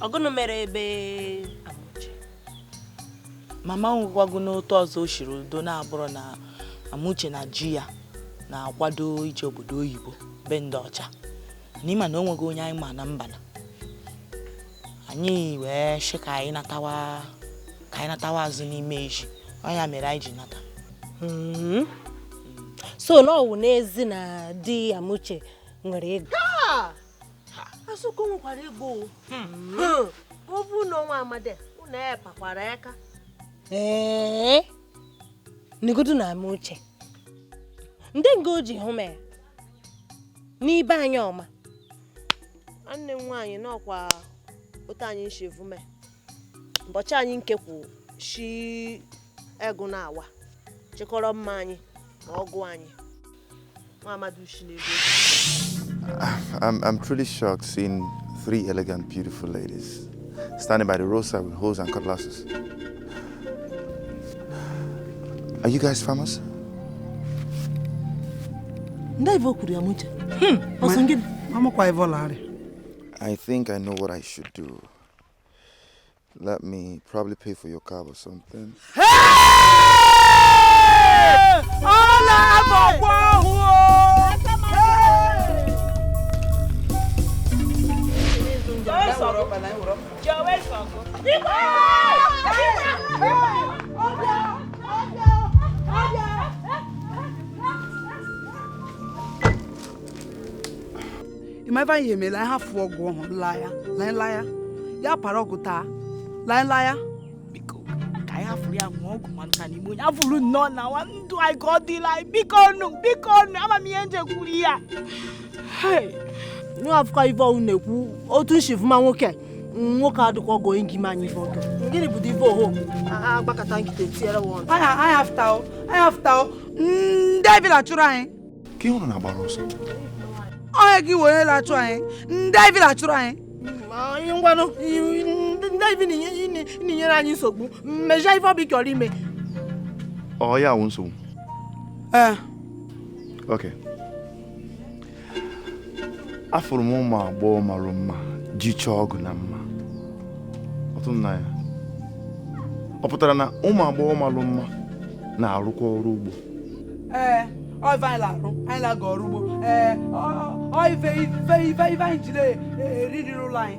Ogono mere ebe Amuche. Mama ngwago n'otu ọzọ o shiri udo na-abụrụ na Amuche na ji ya na-akwado ije obodo oyibo be ndị ọcha. N'ime na onwego onye anyị ma na mba na. Anyị wee shi ka anyị natawa azụ n'ime eji. Onya mere anyị ji nata. So no wu n'ezi na di Amuche nwere ego. Asuko nwekwara ego. Obu no nwa amade, unu pakwara eka. Nigodu na Amuche. Ndị ngoji hụ me. N'ibe anyị ọma. Anne nwaanyị n'ọkwa otu anyị shevume. Mbọchị anyị nkekwu shi ego na awa. Chekọrọ mma anyị na ọgụ anyị. Nwa amadu shi n'ego. I'm truly shocked seeing 3 elegant, beautiful ladies standing by the roadside with hoes and cutlasses. Are you guys famous? I think I know what I should do. Let me probably pay for your cab or something. Imava yeme la ha fu ogo hon laya ya paroguta laya Biko ka ya furu ya nwa ọgwụ manta n'ime onye afuru nọ na ndụ anyị ka ọ dị like biko nu ama m ihe nje kwuru ya. Nu afụkwa ife ọhụụ na-ekwu otu nshifuma nwoke adịkwa ọgọ ingi ma anyị ife ọgọ. Gịnị bụ ife oho? Agbakọta nkịta tiere wọn. I have tao David achụrụ anyị. Ka ịhụrụ na agbara ọsọ. Onye gị wee na-achụ anyị. David achụrụ anyị. Anyị ngwanụ David nyere anyị nsogbu. Mmeja ife ọbụ chọrọ ime. Oh, ya wụ nsogbu. Okay. Afụrụ m ụmụ agbọghọ mara mma jicha ọgụ na mma. Ọtụ m na ya. Ọ pụtara na ụmụ agbọghọ mara mma na-arụkwa ọrụ ugbo. Anyị na-aga ọrụ ugbo. Ife anyị jide eriri ụlọ anyị.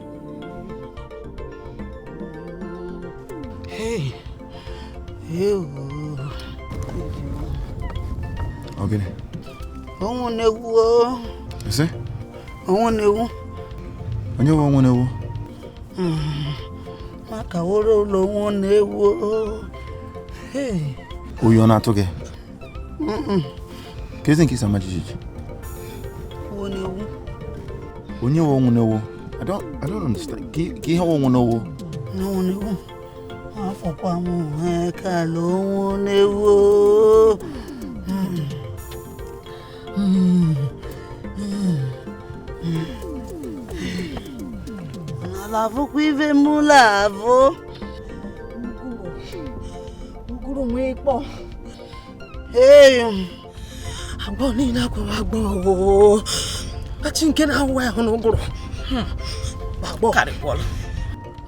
Ogene. Ọnwụ na-ewu. Ese? Ọnwụ na-ewu. Onye nwe ọnwụ na-ewu? Maka woro ụlọ ọnwụ na-ewu. Oyi ọ na-atụ gị? Ka ezi nke isa majijiji? Ọnwụ na-ewu. Onye nwe ọnwụ na-ewu? I don't understand. Ka ihe ọnwụ na-ewu? Ọnwụ na-ewu. Afọkwa m ka ọnwụ na-ewu. Lavo quive mulavo. Uguru nwe ipo. Hey. Agbo ni na ko agbo. Ati nke na wa ho no guru. Agbo kare bol.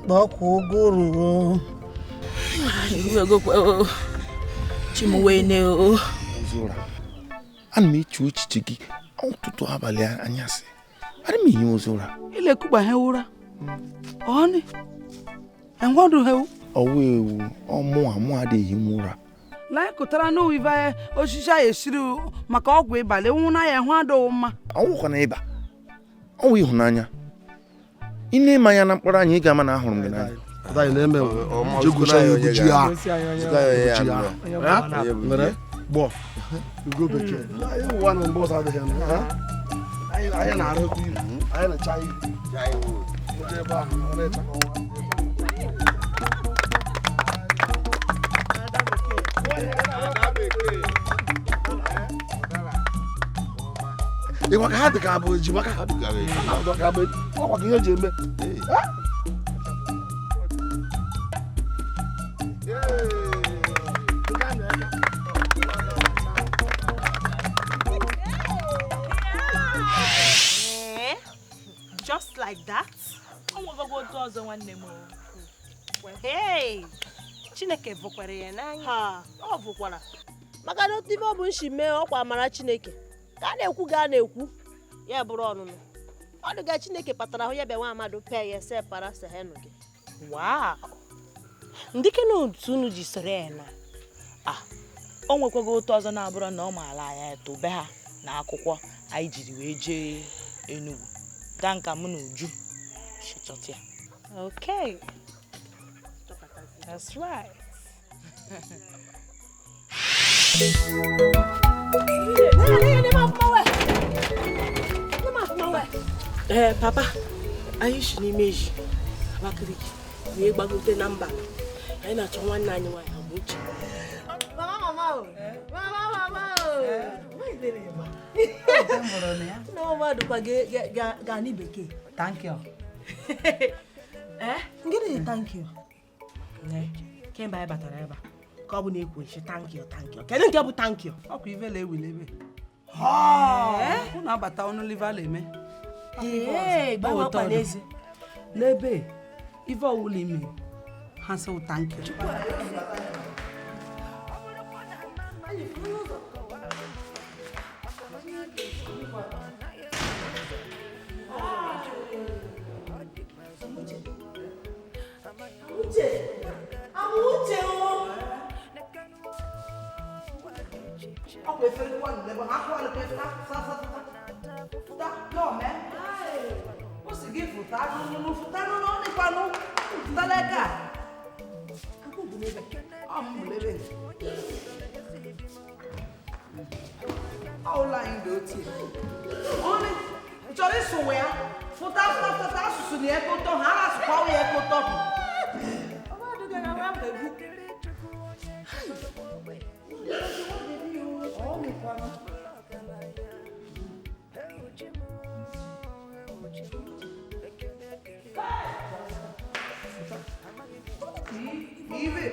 Ba ko guru. Iwe go kwa chimuwe ne o. Zura. Ana m eche uchichi gị ọtụtụ abalị anyasị. Ana m ihe ozura. Ile kuba he ura. Oni. Engodu he. Ọwụ ewu ọmụ adịghị m ụra. Lai kutara no wiva oshisha esiri maka ọgwụ ịba le nwuna ya hụ adọ mma. Ọwụkwa na ịba. Ọwụ ịhụnanya. Ị na-eme anya na mkpọrọ anyị ị ga-ama na ahụrụ m gị n'anya. Dai na-eme jegusha eguji ya. Mere bo. Go bekee. Ayi one on boss adịghị m. Ayi na-arụ ekwu iru. Ayi na chai. Ebe ahụ ọ na-echekwa nwa. Iwa ka hadi ka bụ ji maka hadi ka bụ ọkwa ka ihe ji eme. Just like that. onwego otu ọzọ nwanne m. Hey, Chineke vụkwara ya n'anya. Ha, ọ vụkwara. Maka na otu ife ọ bụ nshi mee ọkwa amara Chineke. Ka a na-ekwu ga a na-ekwu, ya bụrụ ọnụnụ. Ọ dịga Chineke kpatara ahụ ya bịa nwa amadụ pee ya separa sehenu gị. Wow. Ndike na otu unu ji soro ya na. O nwekwego otu ọzọ na-abụrụ na ọ maala anya etobe ha na akwụkwọ anyị jiri wee jee Enugu. Gaa nka mụ na Uju chọta ya. Okay. That's right. Papa, anyị si n'ime eji Abakaliki wee gbagote na mba. Anyị na-achọ nwanne anyị nwaanyị Amuche. No, mmadụ kwa ga ni bekee. Thank you. Gịnị thank you? Kemgbe anyị batara ebe a ka ọ bụ na-ekwu nshi thank you. Kedu nke bụ thank you? Ọ kwa ive lewilebe. Unu abata ọnụ liva leme. Gbanwekwa n'ezi. Lebe, ive ọwụla ime. Ha sị thank you.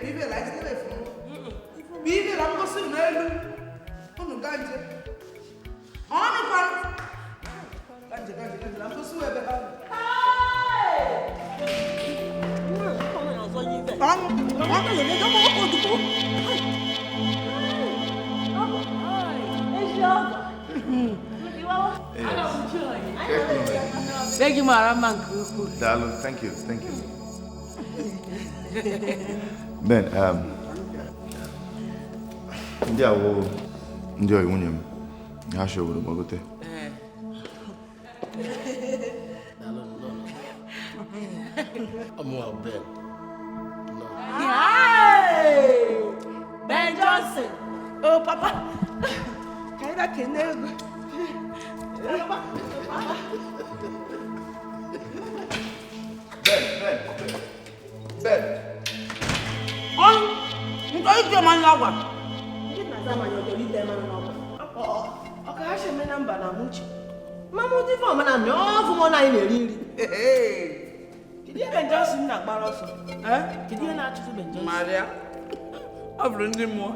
Vive lá, esse telefone. Vive lá, não consigo nele. Não ganha. Onde vai? Ganha, lá não consigo ver. Thank you, Maraman. Darling, thank you. Ben, ndị awụ ndị oyi nwunye m ha shi obodo gbagote. Ben Johnson. Oh, Papa. Kaida kenego. Ben. Ntoike man lagwa. Ọkaghachi eme na mba na Amuche. Mama ụdị ife ọmana mme ọfụ mọ na anyị na-eri nri. Kedu ihe Ben Johnson na-agbara ọsọ? Kedu ihe na-achụfu Ben Johnson? Maria, ọ bụrụ ndị mmụọ.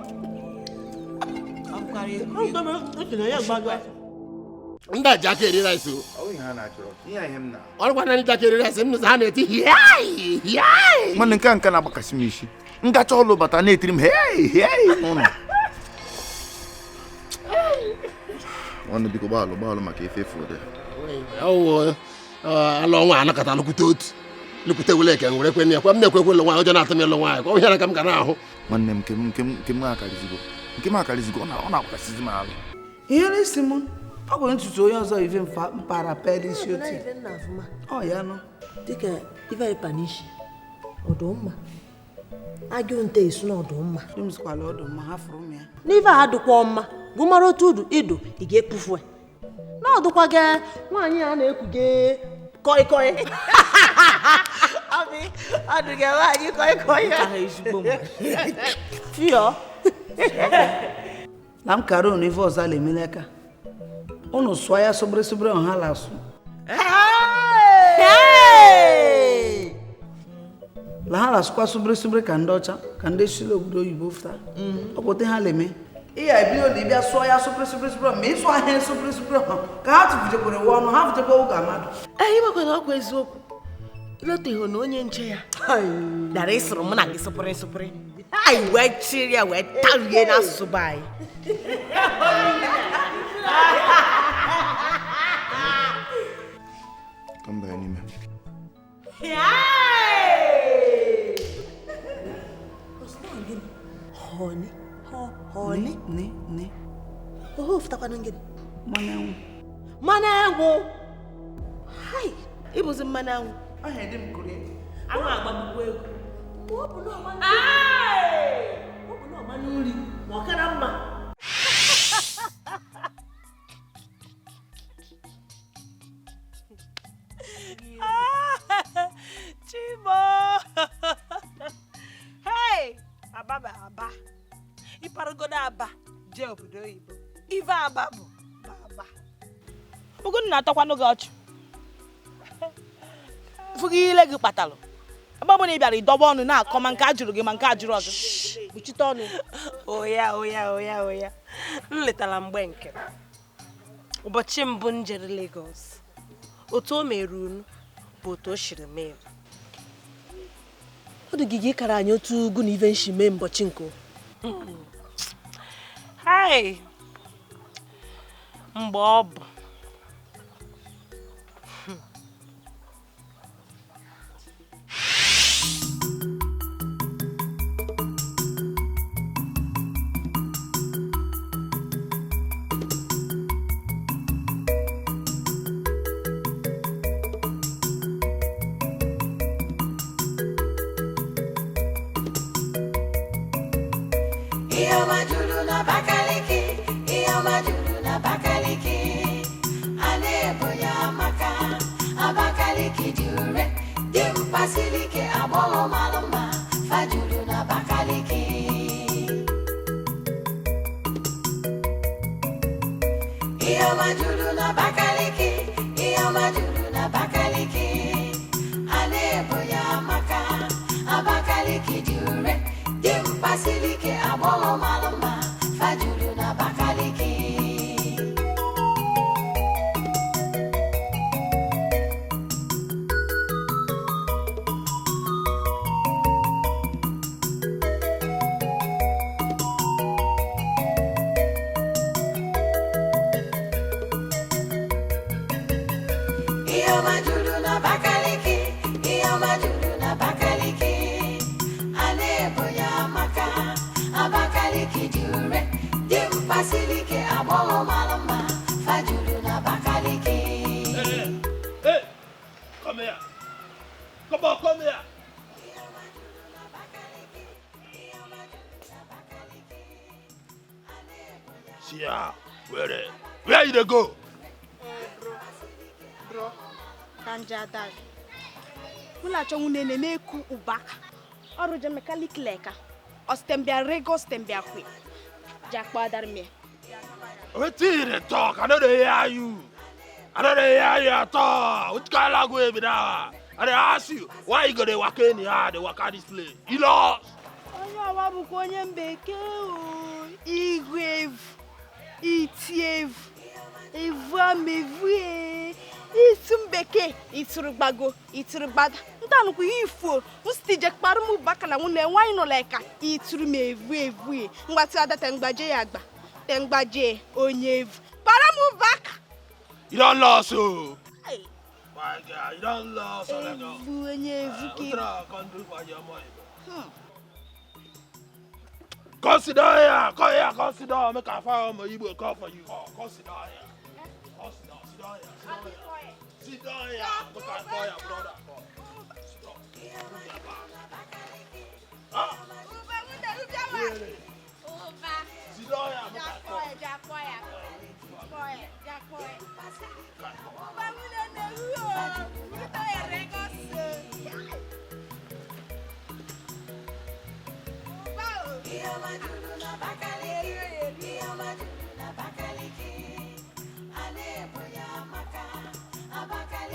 Ndị a ji aka eri rice o. Ọ ihe ha na-achọrọ. Ihe m na. Ọ gwana ndị aka eri rice m ha na-eti hiyai. Mana nke na-agbakasị m isi. Ngacha ọlụ bata na-etiri m hei n'ụlọ. Nwanne biko gbaalụ maka efe ụdị. Ọwụ ala ọnwa anakọta lukwute wele eke were kwe ya kwa m na-ekwekwe ụlọ nwaanyị ọjọọ na-atụ m ịlụ nwaanyị ka ọ hịara ka m ga na-ahụ. Nwanne m nke m akarizigo ọ na-agbakasịzi m alụ. Ihe n'isi m, ọ bụ ntutu onye ọzọ ive mpara pele isi otu. Ọ ya nọ. Dịka ife panishi. Ọdụmma. Agụ nte isu na ọdụmma. Imsikwala ọdụmma ha fụrụ m ya. N'ife a dụkwa ọmma, gụmara otu ido ị ga-epufu ya. Na ọdụkwa gị nwaanyị a na-ekwuge koi. Abi, adụghị nwaanyị koi. Fio. Na m kara unu ife ọzọ ala emeleka. Unu sụọ ya sobre ọha la asụ. La ha la sụkwa sobre ka ndị ọcha ka ndị siri obodo oyibo fụta. Ọ bụ ha leme. Iya ebido dị bịa sụọ ya sobre ma ịsụ ahịa sobre ha ka ha tụfujekwere ọnụ ha futekwa ụga mmadụ. Ịmakwa na ọkwa eziokwu. loteho na onye nche ya dara ịsụrụ mụ na gị sụpụrị sụpụrị anyị wee chiri ya wee tarie n'asụsụ be anyị. Come back, Nime. Honey. Ne. Oh, ftakwana ngini? Mmanụ anwụ. Hai, ịbụzi mmanụ anwụ. Aha ede m kụrụ ya. Anwụ agbagbukwa egwu. Ọ bụ na ọma nri, ma ọ kara mma. Chibo! Hey! Aba. Ịparagodo Aba, jee obodo oyibo. Ife Aba bụ Aba. Ogo na-atọkwanụ gị ọchụ. Fụgị ile gị kpatalụ. Ebe ọ bụla ị bịara ịdọba ọnụ na-akọ ma nke a jụrụ gị ma nke a jụrụ ọzọ. Kpuchite ọnụ. Oya. M letara mgbe nke. Ụbọchị mbụ m jere Lagos. Otu o mere unu bụ otu o shiri mee. Ọ dị gị kara anyị otu ugwu na ife nshi mee mbọchị nke o. Hai! Mgbe ọ bụ. Abakaliki jure dim pasilike abolo maluma fajulu na Abakaliki iyo majulu na Abakaliki anebo ya maka Abakaliki jure dim pasilike abolo maluma fajulu na Abakaliki. Come here. See ya. Where you dey go? Bro, Tanja Dad. Muna chongu nene meku ubaka. Oruja mekalik leka. Ostembia rego, ostembia kwe. Jakpa darme. Wetin you dey talk? I no dey hear you. I no dey hear you at all. Which kind of language be that? I dey ask you, why you go dey waka anyhow, dey waka this place? You lost? Onye awa bụ onye mbeke o. Igwe itiev. Evu amevu e. Itu mbeke iturugbago, iturugbada. Ntanukwu ifo. Musti jekparu mu bakala nwune nwanyị no leka ituru mevu e. Ngwati ada tengbaje ya agba. Tengbaje onye evu. Para mu baka. You don't lost, oh. My God, you don't lost. Come sit down here. Come sit down. Make a fire on my Igbo call for you. Come sit down here. Come sit down. Sit down here. Make a fire, brother. Sit down. Ah. Sit down here. Make a fire.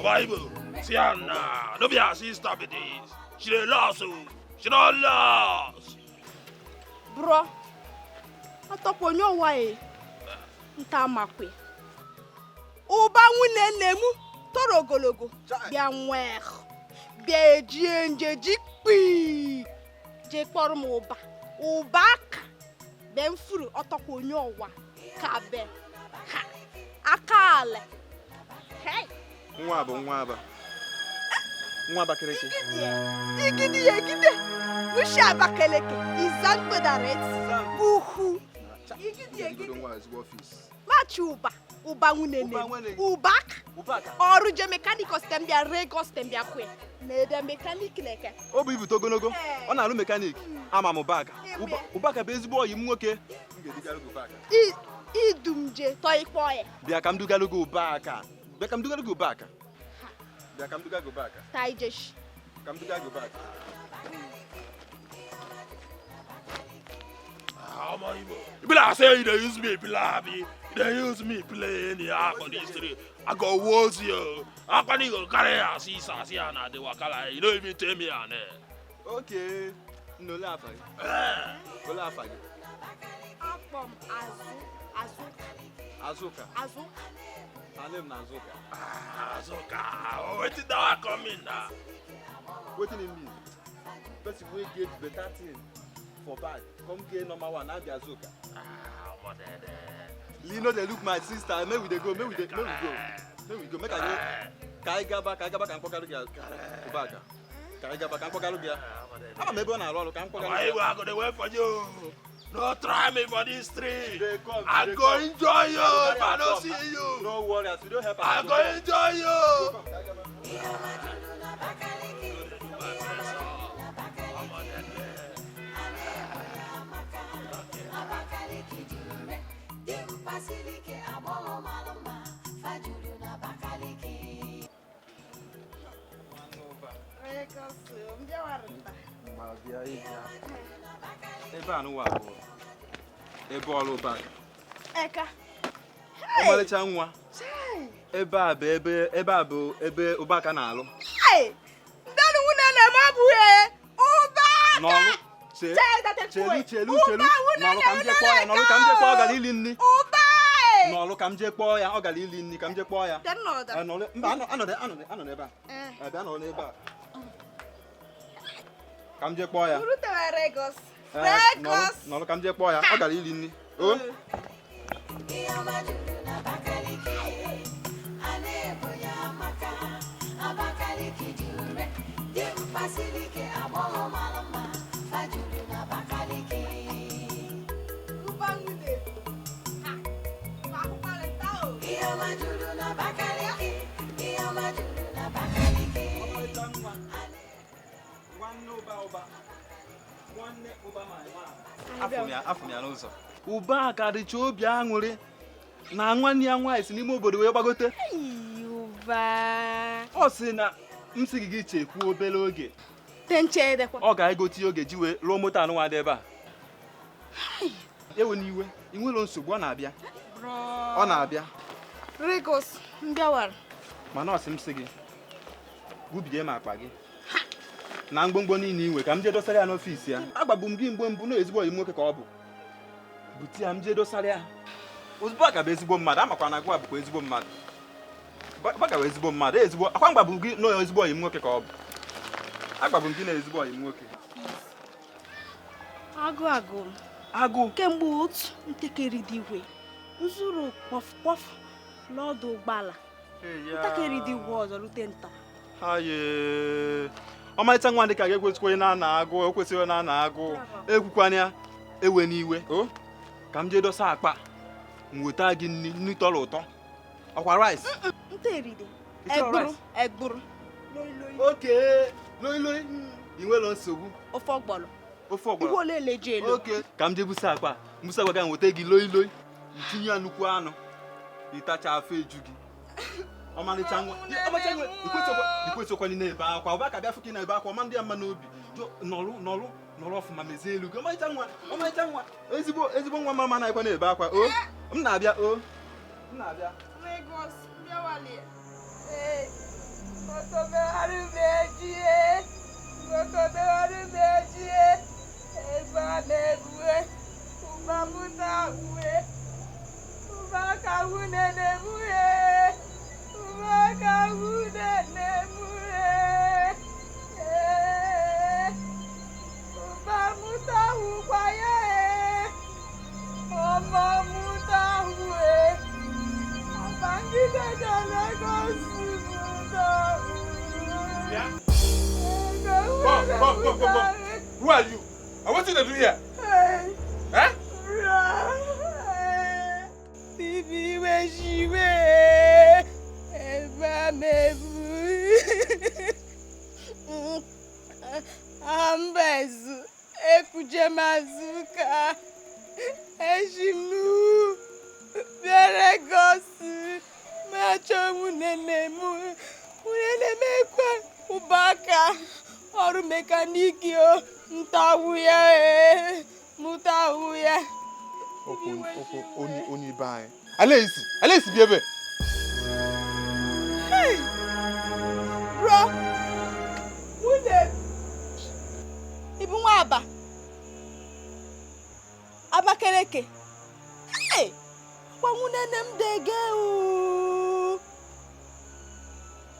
Bible, see her now. Don't be a sister with this. She don't lost, she don't lost. Bro, atọpụ onye ọwa e nta makwe. Ụba nwunye nne m toro ogologo bịa nwee bejie nje jikpi je kpọrọ m ụba aka be m furu ọtọkwa onye ọwa ka be ha aka ale nwa bụ nwa aba nwa Abakaliki igide wishi Abakaliki izangbedara uhu igide machi ụba nwunene ụbaka ọrụ je mekanik ostembia rego stembia kwe na ede mekanik leke o bụ ibute ogologo ọ na-alụ mekanik ama m ụbaka bụ ezigbo ọyị m nwoke idumje tọ ikpọ ya bịa ka m dugalụ gị ụbaka bịa ka m dugalụ gị ụbaka bịa ka m duga gị ụbaka taijesh ka m duga gị ụbaka You be like say you dey use me play, you dey use me play anyhow for this street. I go woz you. I can't go carry a sister na the wakala. You don't even tell me an. Okay. No laugh again. Go laugh again. Apom Azuka. Her name na Azuka. Azuka. What did that come in now? What do you mean? Person wey get better thing for bad. Come get number one, now be Azuka. You know they look my sister. Maybe they go. Make I go. Kaigaba and Pokalu Ubaka. Kaigaba and Pokalu. I'm maybe on a roll. I'm going to wait for you. No try me for this street. I'm going to enjoy you if I don't see you. No worries, we don't have. I'm going to enjoy you. Ebe anụwa abụọ ebe ọrụ ụbaka eka ọmalịcha nwa ebe a bụ ebe ụbaka na-alụ ndanu nwunye na-eme abụghị ụbaka n'ọlụ chelu n'ọlụ ka m je kpọọ ya n'ọlụ ka m je kpọọ ọ gara ili nri n'ọlụ ka m je kpọọ ya ọ gara ili nri ka m je kpọọ ya mba anọ n'ebe a bịa nọ n'ebe a ka m je kpọọ ya n'ọlụ ka m je kpọọ ya ọ gara ili nri o afọ ya n'ụzọ ụbaka dịcha obi aṅụrị na nwanne ya nwaanyị si n'ime obodo wee gbagote ọ sị na m sị gị chekwuo obere oge ọ ga-egote oge ji wee rụọ moto anụnwa dị ebe a ewe n'iwe ị nwere nsogbu ọ na-abịa mana ọ sị m sị gị gbubiga m akpa gị na mgbomgbo niile iwe ka m jee dosara ya n'ọfiisi ya agbagbu m gị mgbe mbụ na ezigbo oyi nwoke ka ọ bụ bute ya m jee dosara ya Ụbaka bụ ezigbo mmadụ amakwa na agwa bụkwa ezigbo mmadụ Ụbaka bụ ezigbo mmadụ akwa mgbagbu gị na ezigbo oyi nwoke ka ọ bụ agbagbu m gị na ezigbo oyi nwoke agụ kemgbe otu ntakịrị dị igwe nzuru kpọf n'ọdụ ụgbọala ntakịrị dị igwe ọzọ rute nta ọmarịcha nwa dị ka gị ekwesịkwa na agụ o kwesịrị na agụ ekwukwana ya ewe n'iwe ka m jee dosa akpa m weta gị nri tọrọ ụtọ ọkwa rice egburu oke loi ị nwere nsogbu ofe ọgbọlọ oke ka m jee busa akpa ga nweta gị loi tinye ya nnukwu anụ ịtacha afọ eju gị ọmarịcha nwa ikwesịkwana na-ebe akwa Ụbaka bịa fụka na-ebe akwa ọma ndị ya mma n'obi nọrụ ọfụma mezie elu gị ọmarịcha nwa ezigbo nwa mama na-ekwe na-ebe akwa m na-abịa Come. Who are you? I want you to do here. Eh? Bibi, where she went? Ambezu, Ekujemazuka, Eshimu, Beregosu, Macho Munenemu, Munenemekwa, Ubaka, Oru Mekanikio, Mutawuya. Only buy. Alesi, baby. Hey, bro, who's that? Ibu Aba. Abakaliki. Hey, what would them they go?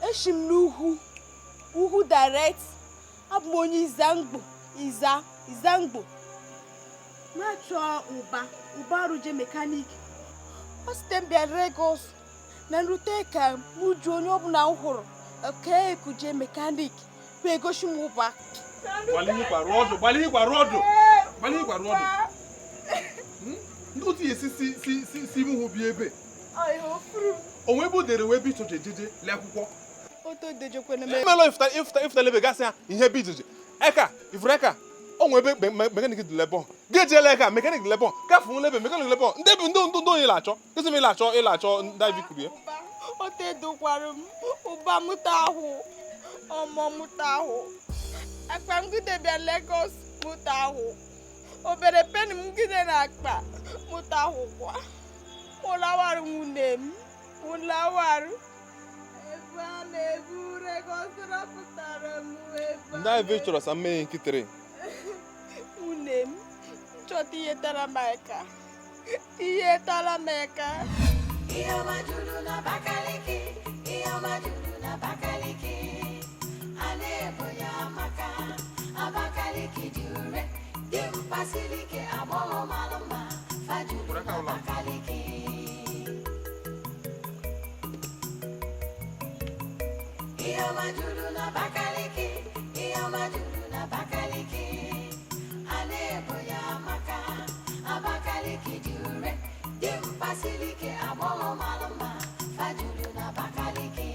Eshim Nuhu, Uhu direct. Abmoni Zangbo, Izangbo. Macho Uba Ruje mechanic. What's them be regos? Nanuteka, Mujo na Uhoro. Okay, Kuje mechanic. We go Shimuba. Balikwa rodo. Don't you see who be ebe? I hope. Onwebo dere we bi to jeje lekuko. Oto dejo kwena me. Melo if the lebe gas in here bidje. Eka, if reka. Onwebe mechanic de lebo. Geje leka mechanic de lebo. Ka fun lebe mechanic de lebo. Ndebi ndo yin lacho. Kese me lacho David kurie. Ote do kwarum. Uba mutahu. Omo mutahu. Akpa mgide bia Lagos mutahu. Obere pen mgide na akpa mutahu kwa. Ulawaru munem. Ulawaru. Eva nebu regosra putara mueva. David choro sa me nkitere. Munem. Choti yetara maeka. Yetara meka. Iyamajudu na bakaliki. Iyamajudu na bakaliki. Aneboya maka. Abakaliki dure. Dimpasilike abo malama. Fajudu na bakaliki. Iyamajudu na bakaliki. Iyamajudu na bakaliki. Aneboya maka. Abakaliki dure. Dimpasilike abo malama. Fajudu na bakaliki.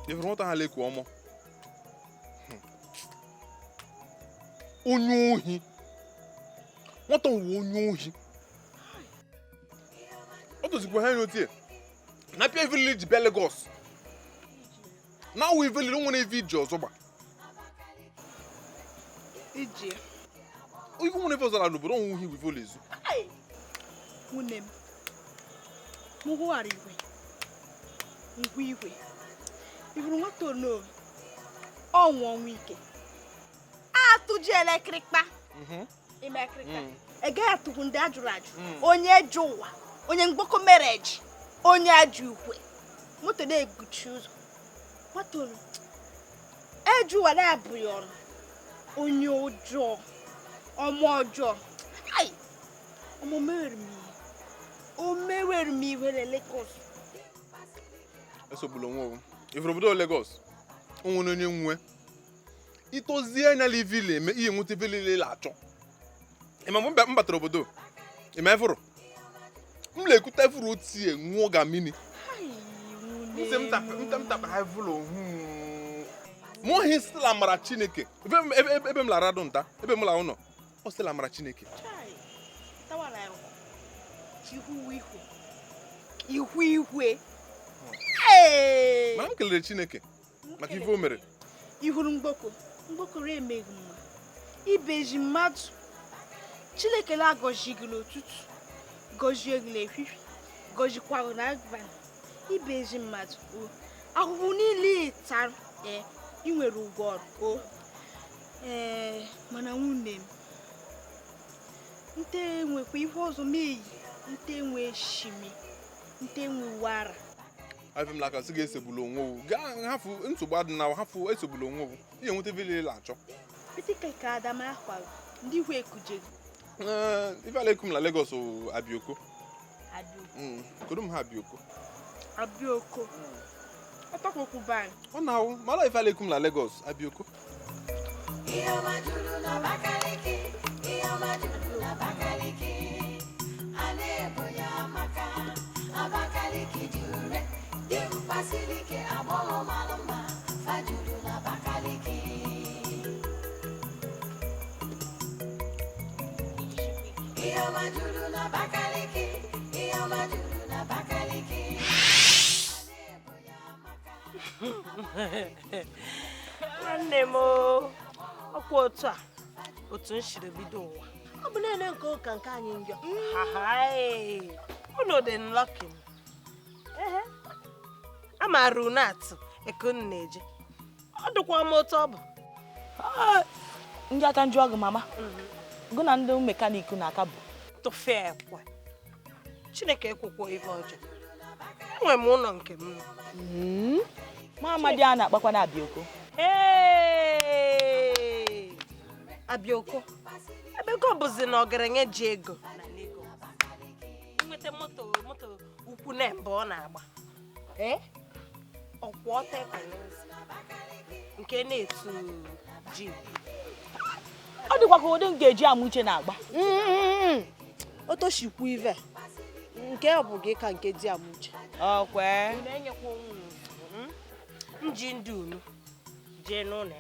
If you want to have a woman, Unyuhi. What on Unyuhi? What does it go ahead here? Napia village Belagos. Now we really don't want a video. Ije. You want to know that but don't we village. Hey. Munem. Muhuari we. Ngwiwe. If you want to know, on 1 week. To electric pa. Electric. A guy to Hundajuraj. Onye Joa. Onye Mboko marriage. Onye Ajukwe. What today good shoes? What on? Eju wala buyon. Onye Ojo. Omo Ojo. Ay. Omo marry me. O marry me when Lagos. Eso bulonwo. If you Lagos, onye nwe. Itozie na livile me iye nwute vile lacho. Ema mbatra obodo. Ema efuru. Mle ekuta efuru otie nwo ga mini. Nse mtapa havulo. Mo hisla mara Chineke. Ebe mla rado nta, ebe mla uno. O sela mara Chineke. Chai. Tawala yo. Ihu. Hey! Ma mkelere Chineke. Maka ife o mere. Ihuru Mgboko re emeghi mma. Ibeji mmadụ. Chineke la gọzie gị n'ụtụtụ. Gọzie gị n'ehihie. Gọzikwa gị n'abalị. Ibeji mmadụ. Ahụhụ niile tara. I nwere ụgwọ ọrụ. Mana nwunne m. Nte nwekwa ihe ọzọ meyi. Nte nwe shimi. Nte nwe wara. Afim la ka sige esebulo onwo. Ga hafu nsogbu adị na hafu esebulo onwo. Ihe nwute vile lacho. Petike ka Adam akwa ndị hwe kujeri. Ife alaikum la Lagos o Abioko. Abioko. Kodum ha Abioko. Abioko. Atako kuban. Now, mala ife alaikum la Lagos Abioko. Iyomajulu na Abakaliki, Iyomajulu na Abakaliki. Aneboya maka, Abakaliki jure. Dimpasilike abomo maluma, Fajulu na Abakaliki. Iyomajulu na Abakaliki, Iyomajulu na Abakaliki. Nwanne m ọkwa otu a otu m shiri bido ụwa. Ọ bụ na-ene nke ụka nke anyị njọ. Unu dị nlọki m. A maara unu atụ eke unu na-eje. Ọ dịkwa m otu ọ bụ. Ndị aka njụ ọgụ mama. Gụ na ndị mekanik na-aka bụ. Tụfee ekwe. Chineke ekwukwo ife ọjọọ. Enwe m ụlọ nke m. Mama dị a na-akpakwa na Abioko. Abioko. Ebe go bụzi na ọgaranya ji ego na Lagos. Nweta moto ukwu na mbe ọ na-agba. Ọkwa ọta nke na-etu ji. Ọ dịkwa ka ụdị nke eji amụ uche na-agba. Otoshikwu ive. Nke ọ bụ gị ka nke di amuche. Okwe. Unu enyekwa onwe unu. Nji ndị unu jee n'ụlọ.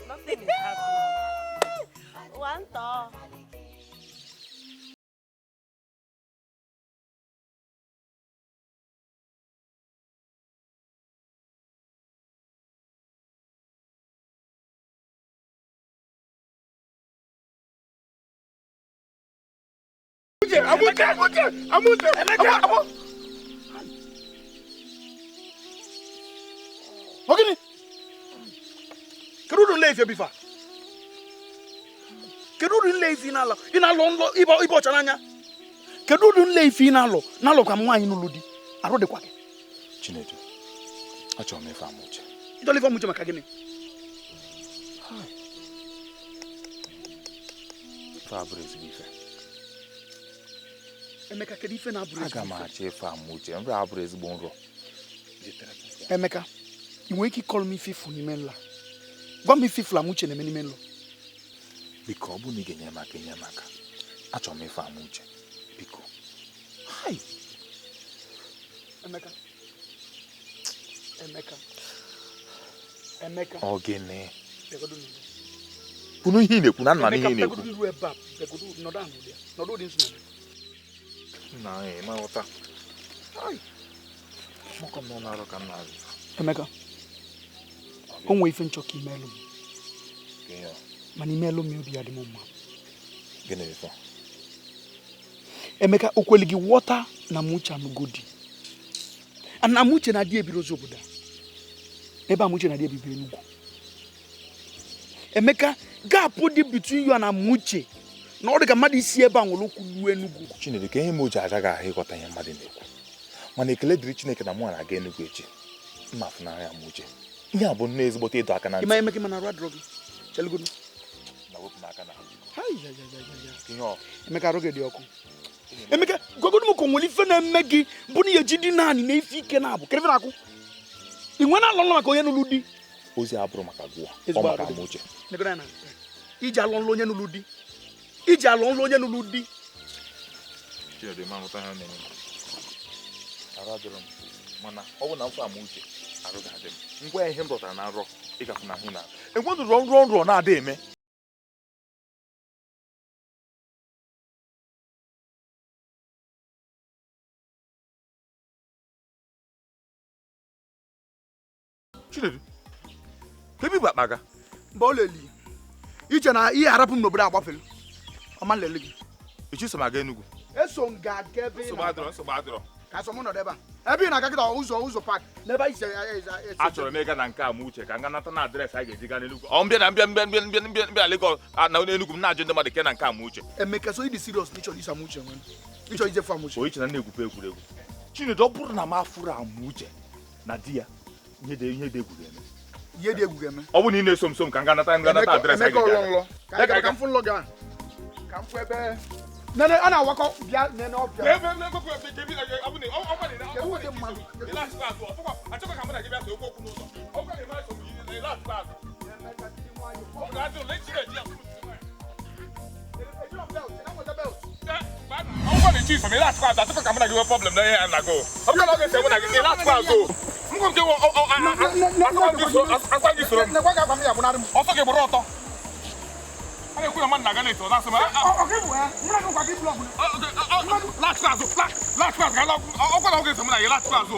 Nothing is happening. One thought. Amute. Ogini. Kedu le ife bifa? Kedu le ife na lo? Ina lo nlo ibo chananya. Kedu le ife na lo ka nwanyi n'ụlọ di. Arụ dịkwa gị. Chinedu. Achọ m ife amuche. Idole ife amuche maka gịnị? Fa brezi ife. Emeka kedu ife na brezi? Aga m achọ ife amuche. Nri abụrụ ezigbo nrọ. Emeka, I nwere ike ịkọrọ m ife n'ime nla. Gwa m ife amuche na-eme n'ime nla. Biko ọ bụ na ị ga-enye m aka. Achọ m ife amuche. Biko. Hai. Emeka. Ogene. Unu ihe na-ekwu na nna n'ihe na-ekwu. Na ma wota. Ai. Moko m na aro ka nna azụ. Emeka. O nwere ife nchọka imelu m. Kenyo. Mana imelu m obi ya dị m mma. Gịnị ife? Emeka okweli gị wọta na mucha n'ugodi. Na muche na di ebirozi obodo. Ebe amuche na di ebibiri n'ugwu. Emeka, gap dị between you and amuche. Na ọ dị ka mmadụ isi ebe a nwere okwu luo Enugu. Chineke ka ihe m oji agaghị ahụ ịghọta ihe mmadụ na-ekwu. Mana ekele dịrị Chineke na mụ na-aga Enugu echi. Mma afụnanya amuche. Ihe a bụ nnọọ ezigbote ịdọ aka na ntị. Ịma Emeka mana arụ adịrọ gị. Chelgodu. Na wepụ m aka na ha. Hai ya. Ihe ọ. Emeka arụ gị dị ọkụ. Emeka, gogodu m ko nwere ife na-eme gị bụ na ihe ji dị naanị na ife ike na-abụ. Kere ife na-akwụ. I nwere alọ maka onye n'ụlọ di. Ozi abụrụ maka gụọ. Ọ maka amuche. Negara na. Iji alọ nlọ onye n'ụlọ di. Iji alọ nlọ onye n'ụlọ di. Chidi ma mụta ha na-eme. Ara dịrị m. Mana ọ bụ na mfe amuche arụ ga-adị m. Ngwa ihe m rọtara na nrọ ịgafụ na ahụ na. Enwedụ nrọ na-ada eme. Chinedu. Kebi bụ akpa ga. Mgbe ọ leli. Iche na ihe arapụ m n'obodo agbafelu. Ọma nlele gị. Echi so m aga Enugu. Eso m ga-aga ebe Nsogbu adịrọ. Ka so mo no deba. Ebe na akakita ụzọ park. Never is achọrọ m ịga na nke Amuche ka nga nata na adreesị anyị ga-eji gaa n'Enugu. Ọ mbịa Lagos na Enugu m na-ajụ ndị mmadụ ke na nke Amuche. Emeka so ịdị serious n'ịchọ isi Amuche nwe. Ịchọ ije fu Amuche. Oyiche na na-egwupe egwuregwu. Chinedu ọ bụrụ na m afụrụ Amuche na di ya ihe dị egwu ga-eme. Ihe dị egwu ga-eme. Ọ bụ na ị na-eso m ka nga nata adreesị anyị ga-eji. Ka m fụ nlọ ga. Ka m fụ ebe Nene ana wakọ bia nene obia. Ebe ko kebi na abu ni o kwa ni na. O de ma. Relax class o. Foko achoko ka mo na give us okwu okwu n'ụzọ. O kwa ni ma so bi relax class. O ga do let you dey. O kwa ni chief relax class. Achoko ka mo na give problem na here na go. O kwa na go say mo na give relax class o. Mo ko ke wo akwa gi soro. Na kwa ga fa mi ya bunare mo. O so ke boro oto. I don't know what I'm that's my. Okay, well, I'm not going to block. Last class, last class. I'm going to some like last class.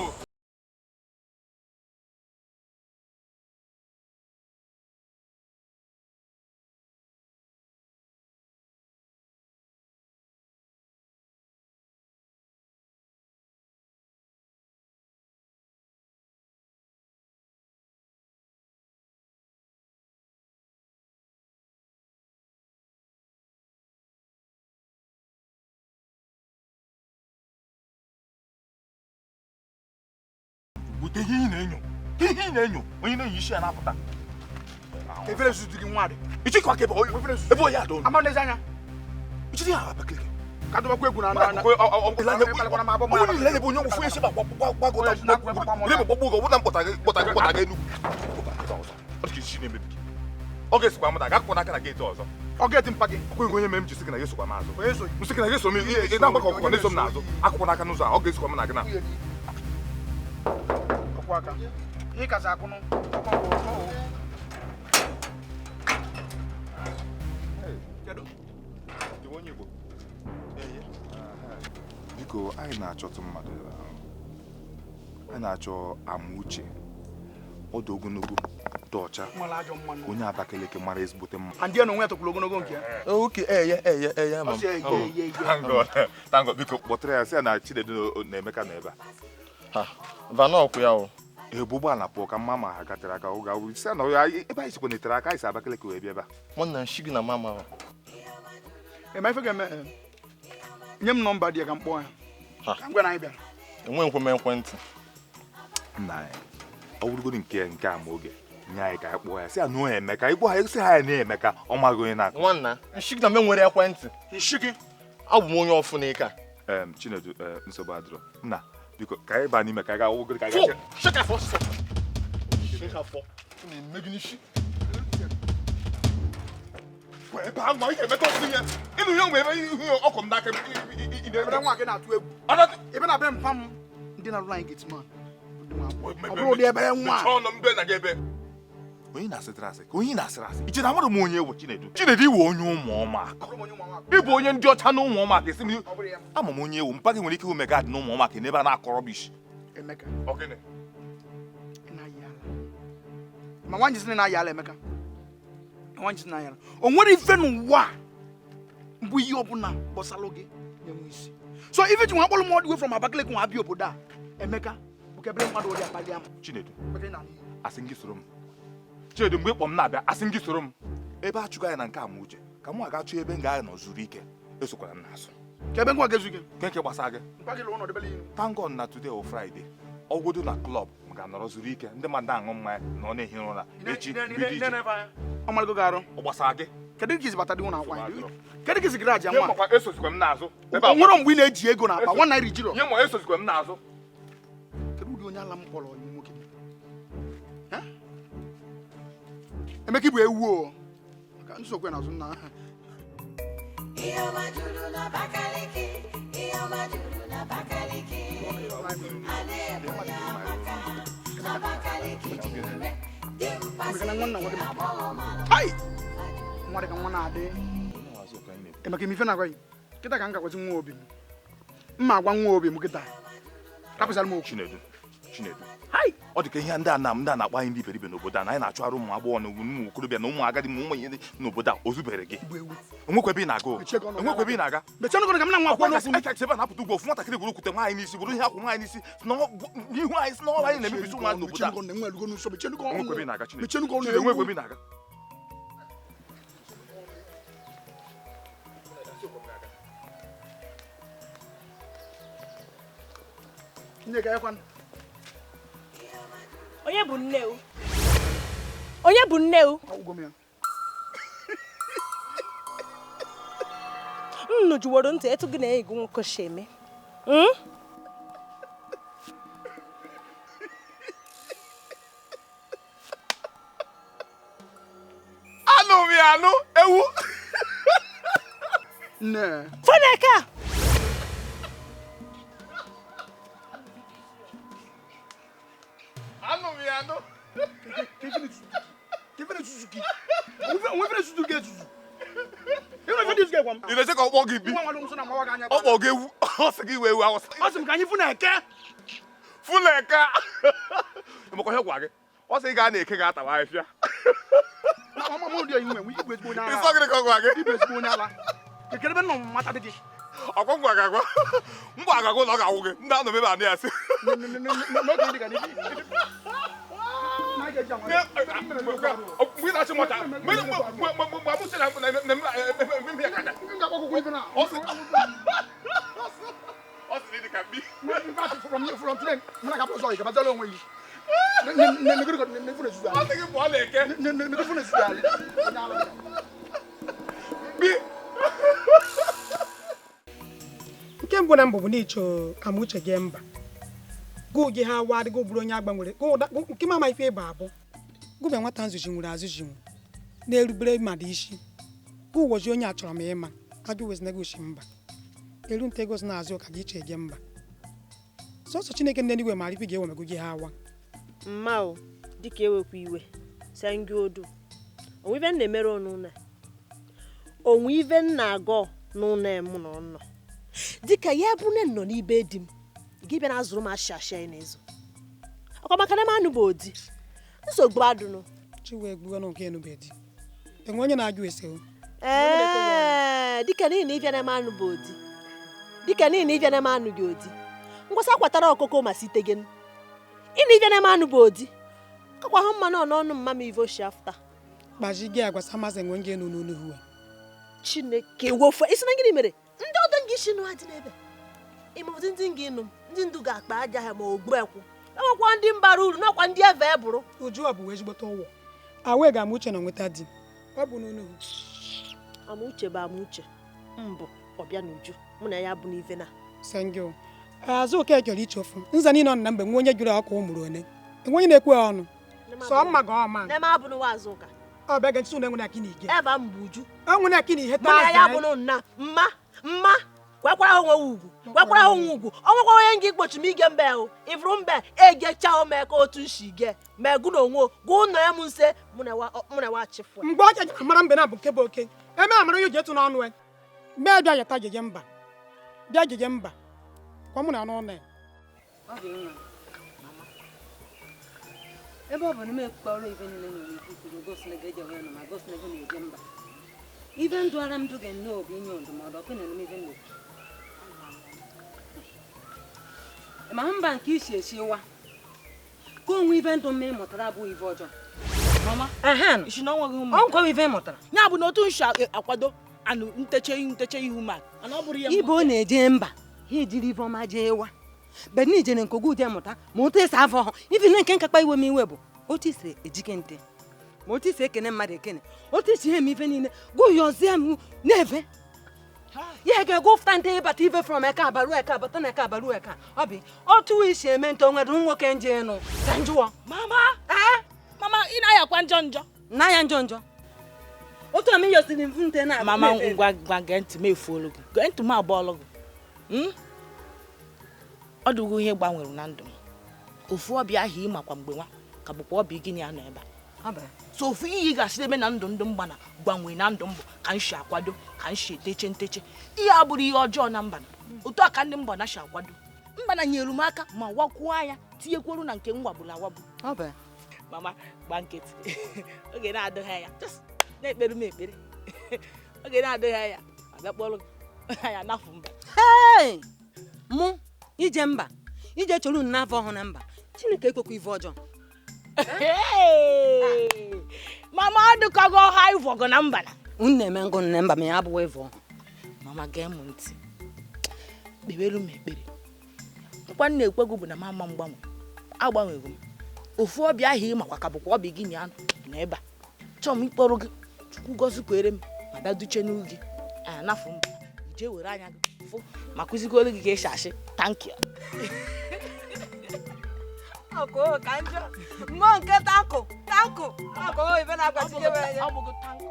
Ihe na-enyo onye na-eyi isi na apụta efere zutu gị nwa dị ichekwa kebe ebe onye adọ amandezi anya ichiri ya Abakaliki ka dọbakwa egwu na onye niile ebe onye ọgwụ fụ esi gbagota lebe gbagbo ụgwọ na mkpọta gị Enugu ọ dịka isi na-emebi gị ọ ga-esikwa mụta ga akwụkwọ n'aka na geeti ọzọ ọ ga-eti mpa gị ọkwa onye mere m ji sị gị na ga-esokwa m azụ m sị gị na ga-eso m ị na-agbakọ ọkụkọ na-eso m n'azụ akwụkwọ n'aka n'ụzọ a ọ ga-esikwa m na gị na kwaka ihe kaza akụnụ biko anyị na-achọtụ mmadụ anyị na-achọ Amuche ọdụ ogologo dị ọcha onye Abakaliki mara ezigbote mma ndị na onwe tụkwuru ogologo nke ya tango biko kpọtara ya sị na Chinedu na Emeka na ebe a vanọkụ ya o ebu ụgbọala pụọ ka mma ma ha gatara aka ụga uru sị na ya ebe anyị sikwa netere aka anyị si Abakaliki wee bịa ebe a nwanna nshi gị na mama eme ife ga-eme nye m nọmba dị ya ka m kpọọ ya ka m gwa na anyị bịara enwe nkwe m ekwentị nna anyị ọ bụrụgoro nke a ma oge nye anyị ka anyị kpọọ ya sị ya na Emeka ịkpọ ha sị ha ya na Emeka ọ maghị onye na-akụ nwanna nshi gị na m nwere ekwentị nshi gị abụ m onye ọfụ n'ike a Chinedu nsogbu adịrọ nna biko ka anyị baa n'ime ka anyị gaa wogoro ka anyị ebe ahụ ma ị ga-emeta osi ya ịnụ ya mgbe ebe ihe ọkụ m n'aka ebe nwa gị na-atụ egwu ebe na be mpa m ndị na-alụ anyị getman ọ bụrụ ụdị ebe nwa ọnụ mbe na gị ebe onye na-asịtara asị ka onye na-asịrị asị iche na amara m onye ewu Chinedu iwe onye ụmụ ọmụaka ịbụ onye ndị ọcha na ụmụ ọmụaka esi m ama m onye ewu mpa gị nwere ike iwu megad na ụmụ ọmụaka n'ebe a na-akọrọ bish Emeka ma nwa njisi na-ayị ala Emeka nwa njisi na-ayị ala o nwere ife n'ụwa mbụ ihe ọbụla gbọsalụ gị na-enwe isi so ife ji nwa akpọrọ m all the way from Abakaliki nwa abịa obodo a Emeka bụ kebere mmadụ ụdị akpali ama Chinedu asị gị soro m Chinedu mgbe ịkpọ m na-abịa asị gị soro m ebe a chụga ya na nke Amuche ka m ga achụ ebe m ga-aga nọ zuru ike esokwara m n'azụ ka ebe ngwa ga-ezu ike nke gbasara gị thank God na today o Friday ọgwụdo na klọb m ga-anọrọ zuru ike ndị mmadụ aṅụ mmanya na ọ na-ehi ụra echi ọmaligo ga-arụ ọ gbasara gị kedu ka isi bata dị nwụ na akwa kedu ka isi garaji ama esozikwa m n'azụ nwere mgbe ị na-eji ego na akpa nwa naira ijiro nye ma esozikwa m n'azụ kedu ụdị onye ala m kpọrọ onye nwoke Emeka bụ ewu o maka nsogbu n'azụ nna ha ihe ọma juru na Abakaliki ihe ọma juru na Abakaliki a na-ebo ya maka Abakaliki juru dị mpasị agbọghọ mara nwa dị ka nwa na-adị Emeka ime ife na-agwa gị kịta ka m gagwazi nwa obi m mma agwa nwa obi m kịta kapụsara m okwu Chinedu ọ dị ka ihe ndị a na-akpa anyị ndị iberibe n'obodo a na anyị na-achụgharị ụmụ agbọghọ na ụmụ okorobịa na ụmụ agadi ma ụmụ ihe n'obodo a o zubere gị onwekwebe ị na-aga onwekwebe ị na-aga ebe a na-apụta ugwu ofu nwatakịrị gwuru okwute nwaanyị n'isi gwuru ihe akwụ nwaanyị n'isi n'ihu anyị si n'ọrụ anyị na-emebisi ụmụ n'obodo a onwekwebe ị na-aga Chineke onwekwebe ị na-aga onye bụ nne o onye bụ nne o nnu juworo ntị etu gị na-eyi gị nwoke sheme anụ m ya anụ ewu Foneka anụ m ya anụ ị na-eche ka ọ kpọọ gị bi ọ kpọọ gị ewu ọ sị gị wee ewu awụsa ọ sị m ka anyị fụ na eke ịmakwa ihe gwa gị ọ sị ị gaa na-eke ga-atawa ahịfịa ịsọ gịnị ka ọ gwa gị ọkwa ngwa agagwa ngwa agagwa na ọ ga-awụ gị ndị anọ ebe anụ ya sị mgbe ị na-achị nwata mgbe amụsị na mme ya kaja ọ sị dị ka mbi ọ sị gị pụọ na-eke mbi nke mbụ na mbụ bụ n'icho Amuche gị mba gụ gị ha wa adịgo bụrụ onye agbanwere nke mama ife ịba abụ gụbe nwata nzuchi nwere azụchi nwu na-erubere mmadụ isi gụ ụwozi onye achọrọ m ịma ajụ wezi negoshi mba eru nte gosi na-azụ ụka gị iche gị mba sọsọ Chineke ndị eluigwe mara ife ga-ewemego gị ha awa mma o dịka ewekwa iwe sengi odu onwe ife na-emere ọnụ onwe ife na-agọ n'ụlọ emu na ọnọ dịka ya bụ nne nọ n'ibe di m gị bịa na azụrụ m ashasha anyị n'ezo ọkwa maka na m anụ bụ odi nsogbu adụnụ chiwe gbuo na nke enube di enwe onye na-ajụ ese o dịka niile ịbịa na m anụ bụ odi dịka niile ịbịa na m anụ gị odi ngwasa kwatara ọkụkọ ma site gị ịna ịbịa na m anụ bụ odi kakwa hụ mmanụ ọnụ mma m ivo shafta gbaji gị agwasa masị enwe nge nụ n'onu huwe Chineke wofe isi na gịnị mere ndị ọdọ ngị shi nụ ha dị n'ebe ịmụbụdị ndị ngị nụ ndị ndu ga-akpa aja ha ma ogbu ekwu enwekwa ndị mbara uru nakwa ndị eve ebụrụ uju ọ bụ wee jigbota ụwọ awe ga Amuche na nweta di ọ bụ n'onu Amuche bụ Amuche mbụ ọbịa n'uju mụ na ya bụ n'ive na sengio azụ oke chọrọ ichofu nza niile ọ na mgbe nwe onye jụrụ ọkụ ụmụrụ one enwe onye na-ekwe ọnụ sọ mma ga ọma na ma bụ n'ụwa azụ ụka ọ bịa ga-ntụ na enwe na akini ige ebe m bụ uju enwe na akini ihe mụ na ya bụ nna mma kwekwara ha onwe ugwu kwekwara ha onwe ugwu ọnwekwa onye ngị ikpochi m ige mbe ahụ ịfụrụ mbe egecha ome ka otu nshi ge ma egwu na onwe gụ nọ ya m nse mụ na wa chịfụ mgbe ọ jajara mara mbe na bụ nke bụ oke eme amara onye ji etu n'ọnụ mee bịa yata jeje mba bịa jeje mba kwa mụ na anụ ọnụ ebe ọ bụ na m ekpọrọ ife niile nwere ikuku gosi na ga-eje onwe ma gosi na na-eje mba ife ndụ ara m dụga nnọọ bụ inye ndụmọdụ ọkụ na ife ndụ ma mba nke isi esiwa ka onwe ife ndụ mme mụtara abụghị ife ọjọọ mama isi na ọnwa gị ụmụ ọ nkwa ife mụtara ya bụ na otu nshi akwado anụ nteche ihu ma ana ọ bụrụ ya ibe ọ na-eje mba ha ejiri ife ọma jee wa be na ijere nke ogu je mụta ma otu esi afọ ọhụ ife na nke nkakpa iwe m iwe bụ otu isi ejike nte ma otu isi ekene mmadụ ekene otu isi ihe m ife niile gụyọzie m na-efe ya ga-ego fụta nte ịbata ife from eka abaru eka abata na eka abaru eka ọ bụ otu isi eme nte onwere nwoke nje nụ ka njụọ mama ị na-ayakwa njọ na ya njọ otu a m yosiri mfu nte na mama ngwa gee ntị m efuolu gị gee ntị m abụọlụ gị ọ dụgo ihe gbanwere na ndụ m ofu ọbịa ahụ ị makwa mgbe nwa ka bụkwa ọbịa gịnị ya nọ ebe a so ofu ihe ị ga-asị ebe na ndụ m gbana gbanwere na ndụ m bụ ka m si akwado ka m si eteche nteche ihe abụrụ ihe ọjọọ na mba otu a ka ndị mba na si akwado mba na nyere m aka ma wakwuo anya tinyekwuru na nke m wagburu awagbu. Mama gba nkịtị oge na-adịghị ya just na-ekpere m ekpere oge na-adịghị ya aga kpọrọ ya n'afọ mba. Mụ ije mba ije chọrọ unu n'afọ ọhụrụ na mba Chineke ekwekwa ife ọjọọ. Mama adịkago ha ivogo na mba na unu na-eme ngụ na mba ma ya abụghị ivo. Mama gee m ntị kpebere m ekpere nkwa na-ekwego bụ na mama mgbanwe agbanwego m ofu ọbịa ahụ ịmakwa ka bụkwa ọbịa gị na ebe a chọọ m ịkpọrọ gị Chukwu gọzi kwere m ma bịa duche n'oge n'afọ mba ije were anya gị fụ ma kụzigoro gị ka esi asị thank you. Ọkụ ka njọ mmụọ nke tankụ ọkụ ibe na-agbasikebe anya. Ọ bụghị tankụ.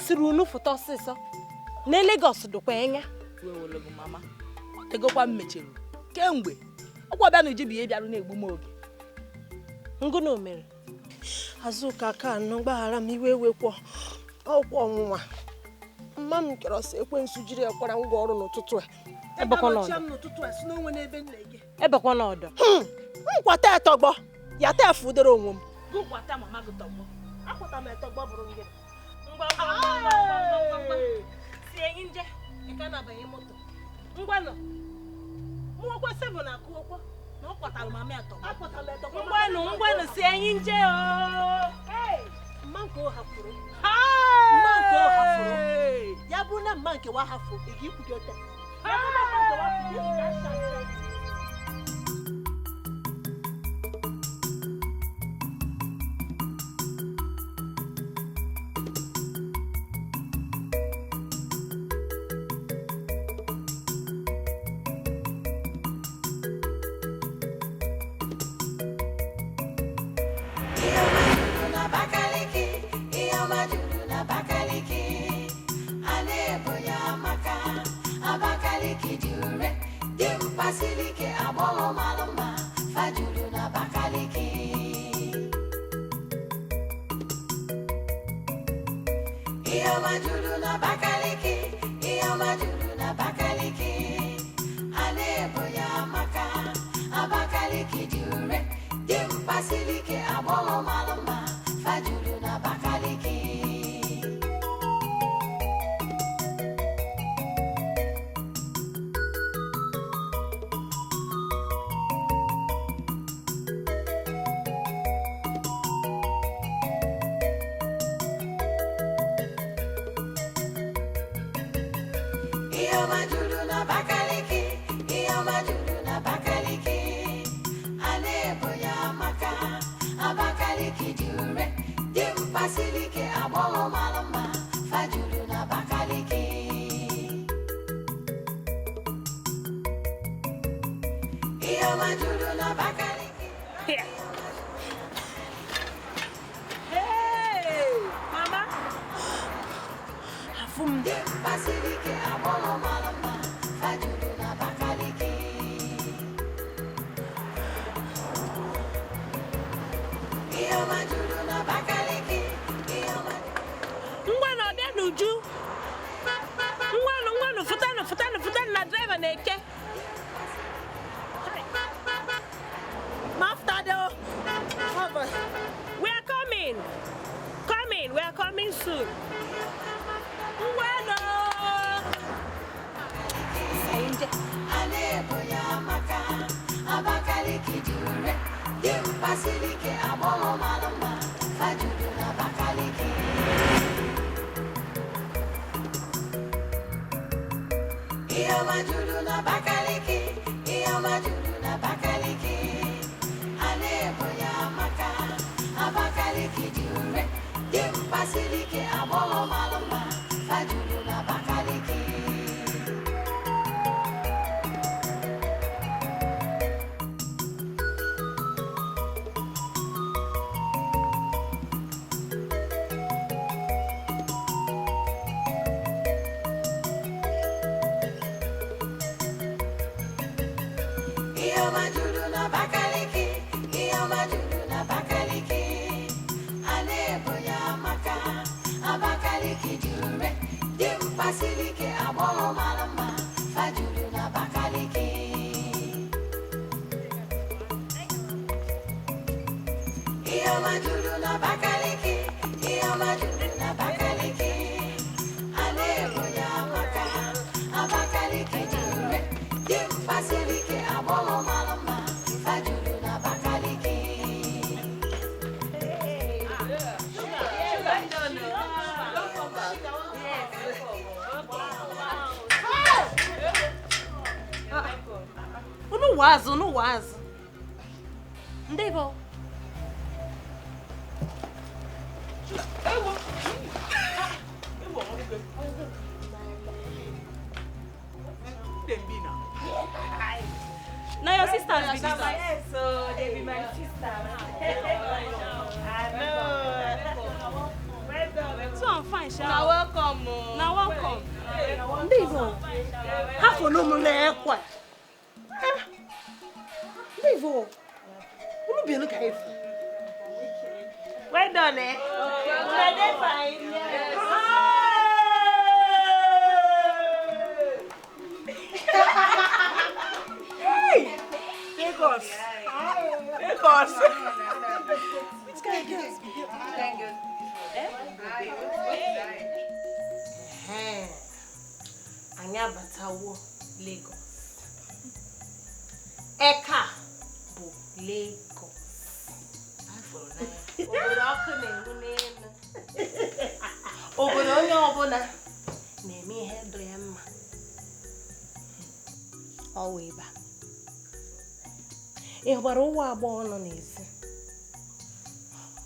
Siri unu foto ọsịsọ na Lagos dụkwa enya wewologo mama tegokwa mmechelu kemgbe ọkwa bịa na uji biye bịarụ na-egbu m oge ngụ na omere Azụka ka anọ gbaghara m iwe wekwo ọkwa ọnwụnwa mma m kere ọsọ ekwensu jiri ekwara ngwa ọrụ n'ụtụtụ ebekwa n'ọdọ nkwata etọgbọ ya ta efudere onwe m gụkwata mama gị tọgbọ akwata m etọgbọ bụrụ ngị si enyi nje ika na banye moto ngwanụ mụ kwa 7 na akụ okwo na ọ kwatara mama etọgbọ ngwanụ si enyi nje mma nke o hapụrụ ya bụ na mma nke wa hafụ ị ga-ikwugote ya bụ na mma nke wa hafụ Abakaliki jure dim pasilike abolo maluma fajulu na Abakaliki iyo majulu na Abakaliki iyo majulu na Abakaliki alebo ya maka Abakaliki jure dim pasilike abolo maluma fajulu na Abakaliki iyo majulu na Abakaliki iyo majulu na Abakaliki alebo ya maka Abakaliki jure dim pasilike abolo maluma fajulu na Abakaliki iyo majulu na Abakaliki mama afum dim pasilike abolo maluma fajulu na Abakaliki iyo majulu na Abakaliki iyo ngwanụ ọbịa n'uju ngwanụ futanụ na driver na-eke we are coming soon ngwanụ alebo ya maka Abakaliki jure dim pasilike abolo maluma fajulu na Abakaliki iyo majulu na Abakaliki iyo majulu na Abakaliki alebo ya maka Abakaliki jure dim pasilike abolo maluma fajulu na Abakaliki ọma juru n'Abakaliki, ihe ọma juru n'Abakaliki. A na-ebo ya maka Abakaliki juru re, dimkpa siri ike agbọghọ mara mma, fa juru n'Abakaliki. Ihe ọma juru n'Abakaliki, ihe ọma juru n'Abakaliki. A na-ebo ya maka Abakaliki juru re, dimkpa siri ike agbọghọ mara mma, fa juru n'Abakaliki. Unu wazi. Ndebo. Now your sisters be this. Yes, so they be my sister. I know. So I'm fine, Sha. Now welcome. Now welcome. Ndebo. Hapo no mulekwa. Ndebo. Unu bi enu ka ifu. Well done, eh? They fine. Hey! Lagos. Which guy gets? Anyị abatawo Lagos. Eka bụ Lagos. Obodo ọkụ na-enwu n'elu. Obodo onye ọbụla na-eme ihe dị ya mma. Ọwa ịba. Ị hụkwara ụwa agbọghọ nọ n'ezi.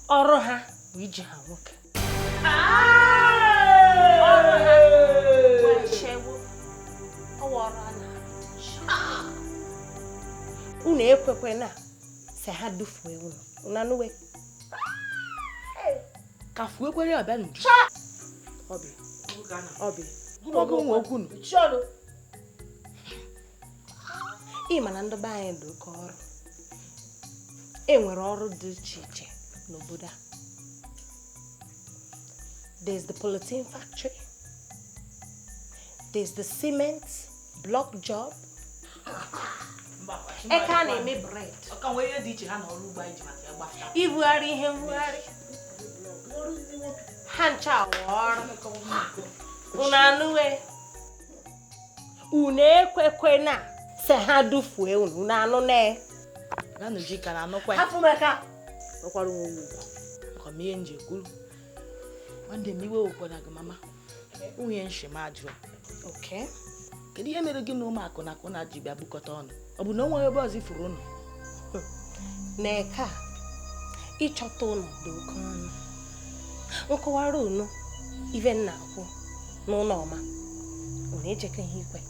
Ọrụ ha bụ iji ha nwoke. Ọrụ ha bụ achewo. Ọwa ọrụ a na-arụ. Unu ekwekwe na se ha dufuo unu. Unu anụwe. Ka fuekwere ọbịa n'uju. Obi. Oge nwe okwu nụ. Ị ma na ndị be anyị dị oke ọrụ. E nwere ọrụ dị iche iche n'obodo a. There's the polythene factory. There's the cement block job. Eka na-eme bread. Ọka nwere ihe dị iche ha na ọrụ ugbo anyị ji maka ya gbafta. Ibugharị ihe mbugharị. Ha ncha ọrụ. Unu anụwe. Unu ekwekwe na se ha dufue unu. Unu anụ na Na n'uju ka na anụkwa. hapụ maka. Ọkwara nwa ugwu. Ọka m ihe nje kwuru. Nwanne m iwe wụkwara gị mama. Nwunye nshima ajụọ. Okay. Kedu ihe mere gị na ụmụakụ na akụna ji bịa bukọta ọnụ? Ọ bụ na o nwere ebe ọzọ ifuru ụnụ? N'eka ịchọta ụlọ dị oke ọnụ. Nkọwara unu ive nna akwụ n'ụlọ ọma. Unu ejekọ ihe ikwe.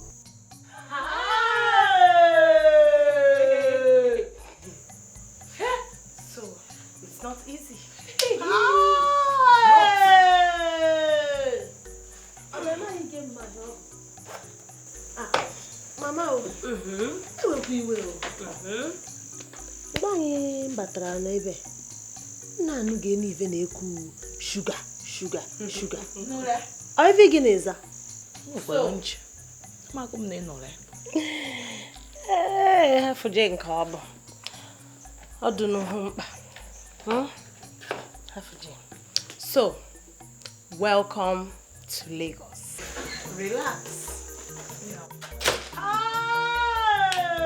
So it's not easy. Mama o. Ewekwa iwe o. Mgbe anyị batara n'ebe, nna anụ ga-enu ife na-ekwu shuga. Ọ ife gị na-eza? Nwekwara nche. Makụ m na ị nọrọ ya. Hafuje nke ọ bụ. Ọ dị n'uhu mkpa. Hafuje. So, welcome to Lagos. Relax.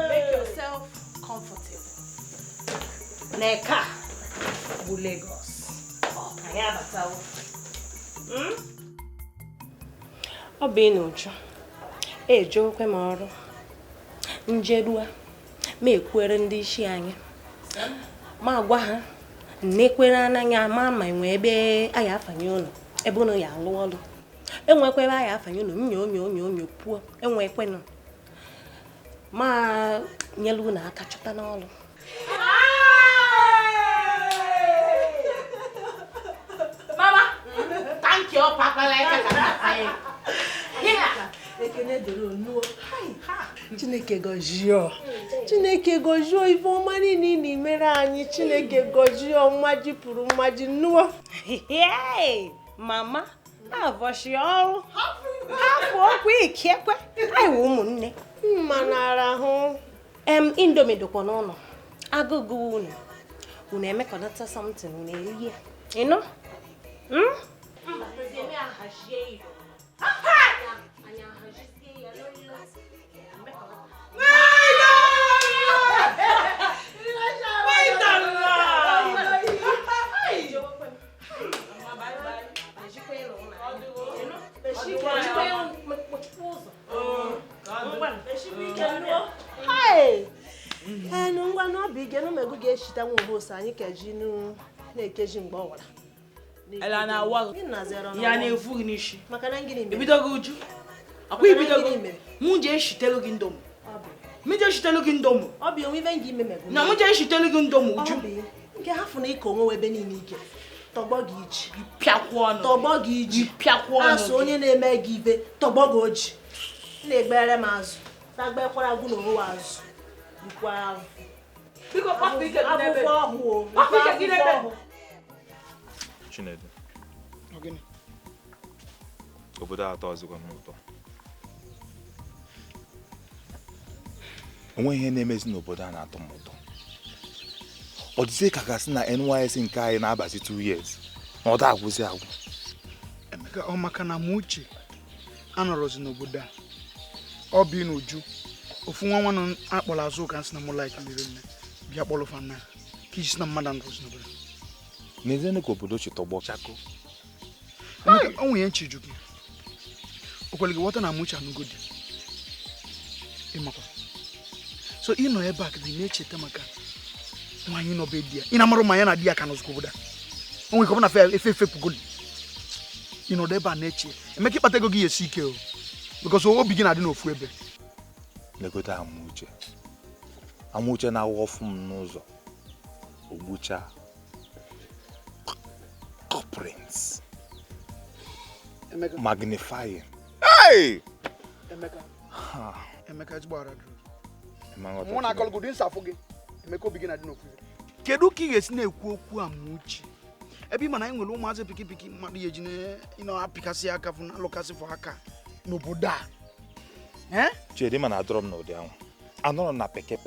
Make yourself comfortable. N'Eka bụ Lagos. Anyị abatawo. Ọ bụ ịnụjụ. Ejekwe m ọrụ. Njerua ma ekwere ndị isi anyị. Ma gwa ha nnekwere ananya ma enwe ebe anyị afanye ụlọ. Ebe ụlọ ya alụ ọlụ. Enwekwebe anyị afanye ụlọ nyo puo. Enwekwenụ. Ma nyelu na aka chọta n'ọlụ. Mama, thank you, Papa. Ekene doro nuo. Chineke gọzie. Chineke gọzie ife ọma niile ị mere anyị. Chineke gọzie ọmmaji pụrụ mmaji nnuo. Mama, avọshi ọrụ. Hapụ okwu ikekwe. Anyị wụ ụmụnne. Mma na-arahụ. Indomie dịkwa n'ụlọ. Agụgụ unu. Unu emekọnata something unu eri ya. You know? Ngwa na obi gị n'omegu ga-eshita nwa obosi anyị keji na-ekeji mgbe ọ wara. Ela na awa. Ya na-efu gị n'isi. Maka na ngini mere. Ibido gị uju. Akwa ibido gị. Mụ je eshitelu gị ndomu. Mụ je eshitelu gị ndomu. Obi onwe ibe ngị ime megu. Na mụ je eshitelu gị ndomu uju. Nke hafụ na iko onwe ebe niile ike. Tọgbọ gị iji. Pịakwụ ọnụ. Tọgbọ gị iji. Pịakwụ ọnụ. Asụ onye na-eme gị ibe tọgbọ gị oji. Na-egbere m azụ. Na-agbekwara agwụ na owe azụ. Bikwa ahụ. Biko kpọpụ ike gị n'ebe. Akwụkwọ ọhụụ. Kpọpụ ike gị n'ebe. Chinedu. Obodo atọ ọzọkwa n'ụtọ. Onwe ihe na-emezi n'obodo a na-atọ m ụtọ. Ọ dịzie ka gasị na NYSC nke anyị na-abazi 2 years. Na ọ da agwụzi agwụ. Emeka ọ maka na m uche anọrọzi n'obodo a. Ọ bi n'uju. Ofu nwa nwa akpọrọ azụ ka nsị na mụ like lere nne. Bịa kpọrọ fana. Ka iji si na mmadụ anọrọzi n'obodo. N'ezie ka obodo chi tọgbọ chako. Emeka ọ nwere nchi ju gị. Okwele gị wọta na mucha n'ugodi. Ịmakwa. So ị nọ ebe a ka dị na-echeta maka nwaanyị nọ be di ya. Ị na-amarụ ma ya na di ya ka nọzikwa obodo a. O nwere ka ọ bụ na efe pugoli. Ị nọ ebe a na-eche. Emeka ịkpata ego gị ya esi ike o. Because obi gị na-adị n'ofu ebe. Legote Amuche na-awụ ọfụ m n'ụzọ. Ogbucha. Prince. Emeka. Magnifying. Hey! Emeka jigbara dụ. Mụ na akọlụ gị nsafụ gị. Emeka obi gị na-adị n'ofu ebe. Kedu ka ị ga-esi na-ekwu okwu Amuche? Ebe mana anyị nwere ụmụazị piki mmadụ ya eji na-apịkasị aka fụ na alụkasị fụ aka n'obodo a. Chidi mana adọrọ m n'ụdị ahụ. Anọrọ na peke.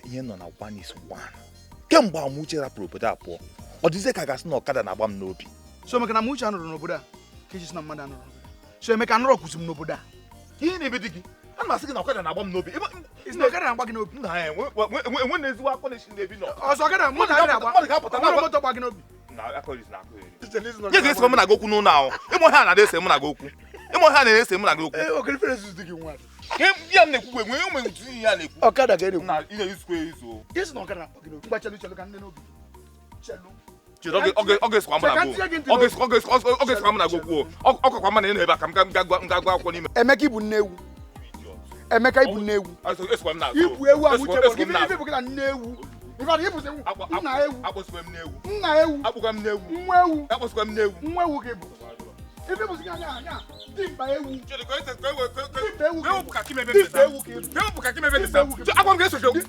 Ihe nọ na 1:1. Kemgbe Amuche rapụrụ obodo a pụọ. Ọ dịzie ka gasị na ọkada na-agba m n'obi. So Emeka na Amuche anọrọ n'obodo a. Ka iji si na mmadụ anọrọ n'obodo a. So Emeka anọrọ kwụsị m n'obodo a. Ihe na-ebe di gị. A na-asị gị na ọkada na-agba m n'obi. Isi na ọkada na-agba gị n'obi. Nna ya enwe na-ezigbo akpọ na-esi n'ebi nọ. Ọsọ ọkada mụ na agba. Mmadụ ga-apụta na moto gba gị n'obi. Nye ga-esi m na gị okwu n'ụlọ ahụ. Ịmụ ihe a na-ese m na gị okwu. Ịmụ ihe a na-ese m na gị okwu. Okere fere zuzu gị nwa. Ya na-ekwu enwe ụmụ ntu ihe a na-ekwu. Ọkada ga-ekwu. Na ile izukwa ezo. Isi na ọkada na-agba gị n'obi. Ngwa chelu ka nne n'obi. Chelu. Oge skwa m na agwụ. Ọkọkwa m na ị nọ ebe a ka m ga-agwa akwụkwọ n'ime. Emeka ibu nne ewu. Emeka ibu nne ewu. Ibu ewu Amuche bụ gị ife bụ gị na nne ewu. Ifeanyi ibu ewu. Nna ewu. Akpọsikwa m n'ewu. Nna ewu. Akpọkwa m n'ewu. Nwa ewu. Akpọsikwa m n'ewu. Nwa ewu gị bụ. Ife bụ gị anya. Dimba ewu. Dimba ewu. Ewu ka kime bebe. Ewu ka kime bebe. Akwa m ga-eso ewu.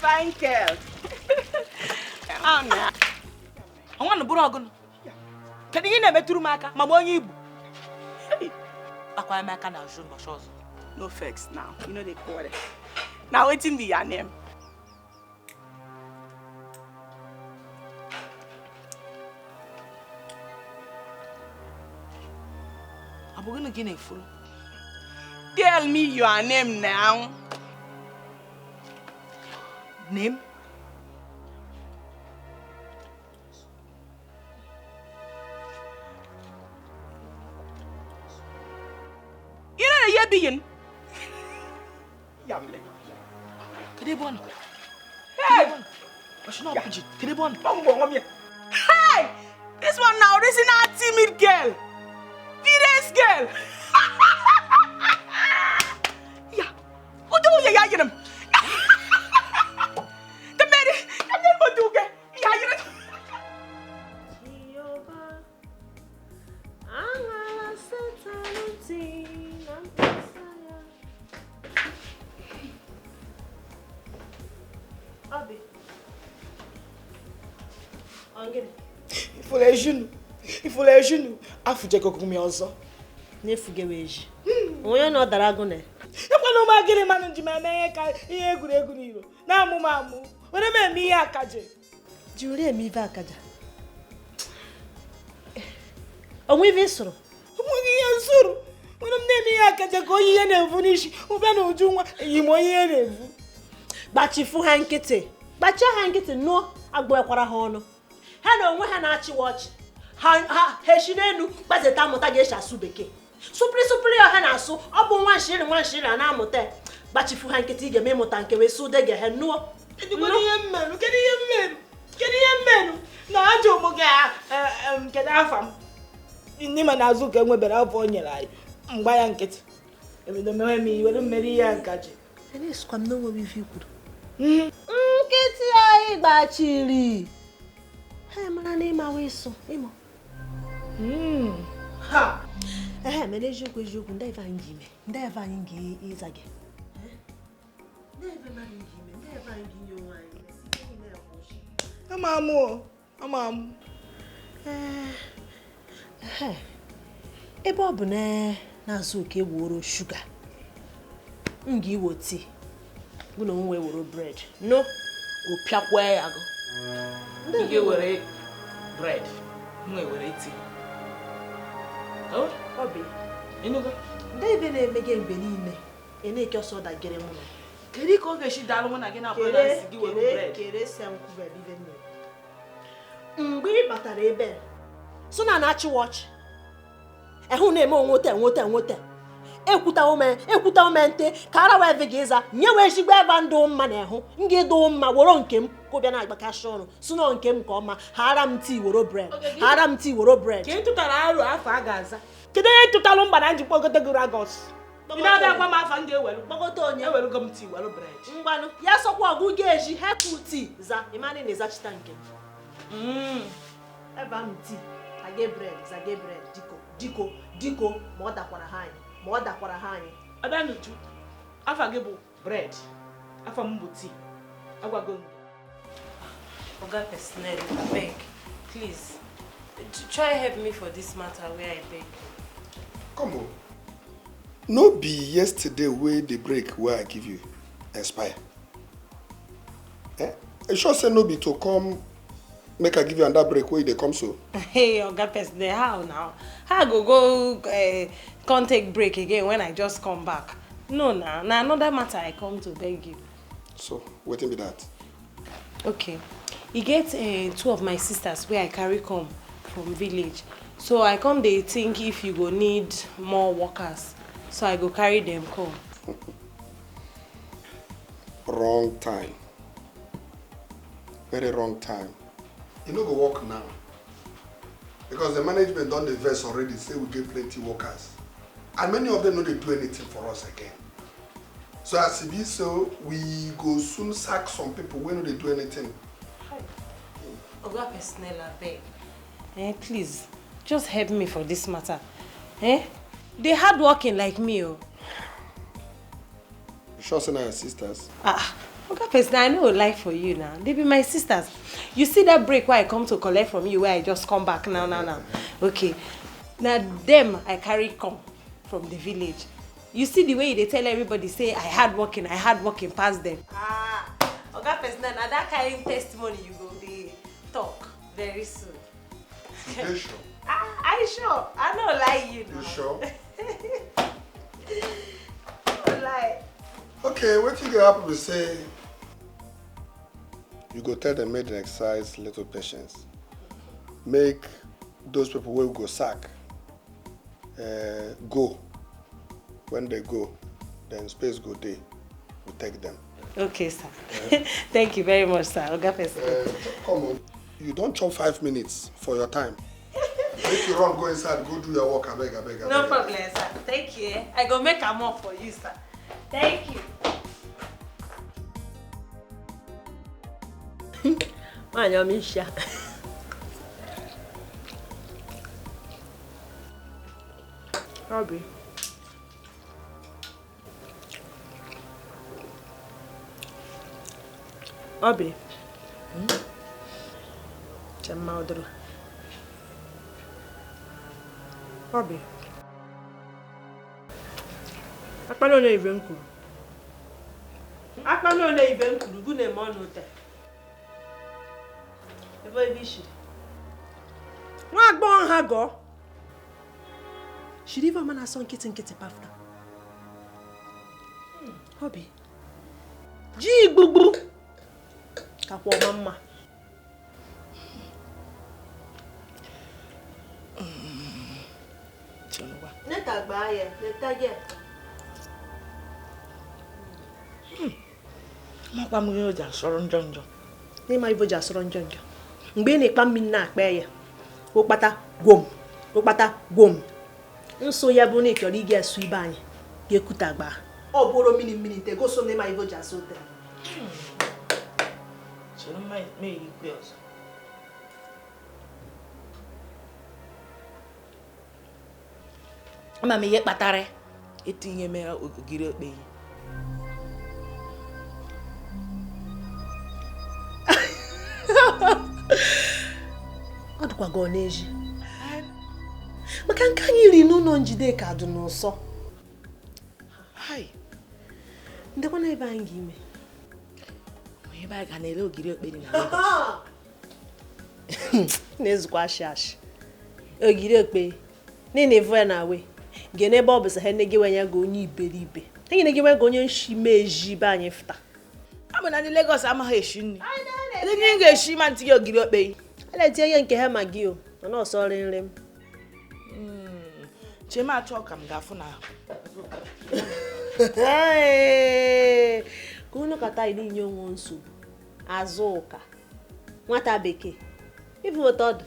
Fine girl. Ọnwa na bụrụ ọgụnụ. Kedu ihe na-emetụrụ m aka ma onye Igbo? Akwa m aka na azụ mbọchị ọzọ. No vex now. You know they call it. Now wetin be your name? Abụghị gị na-efuru. Tell me your name now. Name? You know the year begin? Yamle. Kedebon. Hey! Kedebon. Hey! This one now, this is not timid girl. Fierce girl. Yeah. get him. The Mary, I never do get. Yeah, you know. Ifulejunu, afujeko kumi ọzọ. N'efugewe eji. Onye na ọdara agụ na. Ekwana ụmụ agịrị mmanụ nji ma eme ihe egwuregwu n'iro. Na-amụ m amụ. Were m eme ihe akaje. Jiri eme ife akaja. Onwe ife ịsụrụ. Onweghị ihe nsụrụ. Were m na-eme ihe akaje ka onye ihe na-evu n'isi. Ụbịa na uju nwa eyi m onye ihe na-evu. Gbachifu ha nkịtị. Gbachie ha nkịtị nụọ agbụekwara ha ọnụ. Ha na onwe ha na-achịwa ọchị. Ha heshi n'elu gbazeta amụta ga-eshi asụ bekee. Supri ọha na-asụ ọ bụ nwanshiri a na-amụta. Gbachifu ha nkịtị ị ga-eme ịmụta nke wee sụ dege ha nụọ. Kedu ihe mmerụ na ajọ ụmụ gị kedu afa m ndị ma na-azụ ka enwebere afọ o nyere anyị mgba ya nkịtị ebido mewe m iwere mmeri ihe nkaji na-esukwa m n'onwe ife ikwuru nkịtị anyị gbachiri ha mara na ịmawa ịsụ ịmụ mere eziokwu ndị ebe anyị ga-ime ndị ebe anyị ga-ịza gị ebe ọ bụ na-azụ oke woro shuga m ga-iwo tii bụ na onwe woro bred no opiakwa ya gụ ndị ga-ewere bred m were tii obi ndị ebe na-eme gị mgbe niile na-eke ọsọ dagere mụ na kedu ka ọ ga-esi daalụ mụ na gị na-akpọ na nsị gị were bred mgbe ị batara ebe so na-achị wọchị ehụ na-eme onwote ekwuta ome nte ka ara wee gị ịza nye wee ezigbo ebe ndụ mma na ehụ m ga-edo mma woro nke m ka ọbịa na-agbakashi ọrụ si na nke m ka ọma hara m tii woro bred ka ị tụtara arụ afọ a ga-aza kedu onye tụtalụ mgba na njikwa ogote gị ragos ị na-abịa gwa m afọ m ga-ewelu gbagote onye ewelugo m tii welu bred ngwanụ ya sọkwa ọgụ ga-eji hepụ tii za ịmanị na-ezachita nke m ebe ahụ tii zage bred diko ma ọ dakwara ha anyị abịa n'uju afa gị bụ bred afa m bụ tii agwago m Oga personnel, abeg, please, try help me for this matter where I beg. Come on. No be yesterday wey the break wey I give you expire. I sure say no be to come make I give you another break wey dey come so. Hey, Oga personnel, how now? How I go can't take break again when I just come back? No, na another matter I come to beg you. So, wetin be that? Okay. You get two of my sisters where I carry come from village. So I come dey think if you go need more workers. So I go carry them come. Wrong time. Very wrong time. You no go work now. Because the management don dey vex already say we get plenty workers. And many of them no dey do anything for us again. So as it be so, we go soon sack some people wey no dey do anything. Oga personnel, abeg. Please, just help me for this matter. They hard working like me, oh. You sure say na your sisters? Oga personnel, I no lie for you now. They be my sisters. You see that break where I come to collect from you, where I just come back now. Okay. Now them I carry come from the village. You see the way they tell everybody say I hard working past them. Oga personnel, now that kind of testimony you go dey talk very soon. You sure? I sure. I no lie you now. You sure? No lie. Okay, what you happen to say? You go tell them make them exercise little patience. Make those people who go sack go. When they go, then space go there. We take them. Okay, sir. Thank you very much, sir. Oga personnel. Come on. You don't chop 5 minutes for your time. Make you run, go inside, go do your work. I beg. No problem, sir. Thank you. I go make am up for you, sir. Thank you. Manya misha. Obi. Obi. Chama odoro. Obi. Akpano na ive nkuru. Akpano na ive nkuru gu na eme ọnụ taa. Ebe ibe shiri. Nwa agbọghọ ha gọ. Shiri ive ọma na-asọ nkịtị pafta. Obi. Ji igbugbu. Kakwa ọma mma. Neta gbaa ya, neta gị. Makwa m ihe o ji asọrọ njọ njọ. N'ịma ivo ji asọrọ njọ njọ. Mgbe ị na-ekpa mmiri na-akpa ya, ụkpata gwom. Nso ya bụ na ịchọrọ ị ga-esu ibe anyị, ga-ekuta gbaa. Ọ bụrụ mmiri nte goso n'ịma ivo ji asọ ute. Chere mma ikpe ọzọ. Ama m ihe kpatara etinye m ogiri okpe. Ọ dịkwa gị n'eji. Maka nke anyị ri n'ụlọ njide ka dị n'ụsọ. Ndekwa na ebe anyị ga-ime. Ebe anyị ga na-ele ogiri okpe dị na na-ezukwa ashị. Ogiri okpe. Nini evu ya na we. Gene ebe ọ bụ sa hene gị wenya ga onye iberibe. Hene gị wenya ga onye nshi meji be anyị fụta. Abụ na ndị Lagos amaghị eshi nri. Ndị gị ga-eshi ma ntị gị ogiri okpe. Ala etinye ihe nke ha ma gị o. Mana ọsọ nri m. Chema achọ ka m ga-afụ na. Ka unu kata ili inye onwe nsogbu. Azụ ụka. Nwata bekee. Ifu weta ọdụ.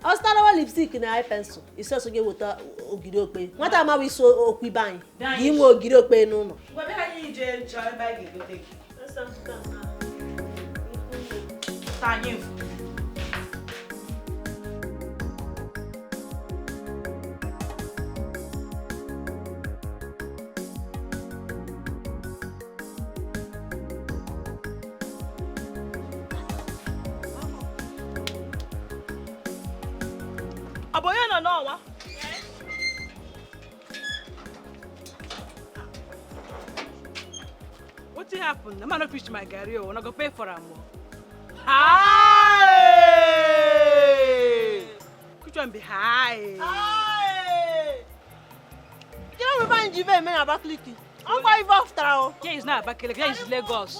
Ọ zụtara lipstick na eye pencil. Isi ọsọ ga-eweta ogiri okpe. Nwata amaghị isi okwu ibe anyị. Gị inwe ogiri okpe n'ụlọ. Aboyo no no wa. What happened? The man not fish my garri o, I go pay for am. Hi! Which one be high? Hi! You know me find Jive me ABAKALIKI. I'm going after o. Yeah, it's not ABAKALIKI, yeah, it's Lagos.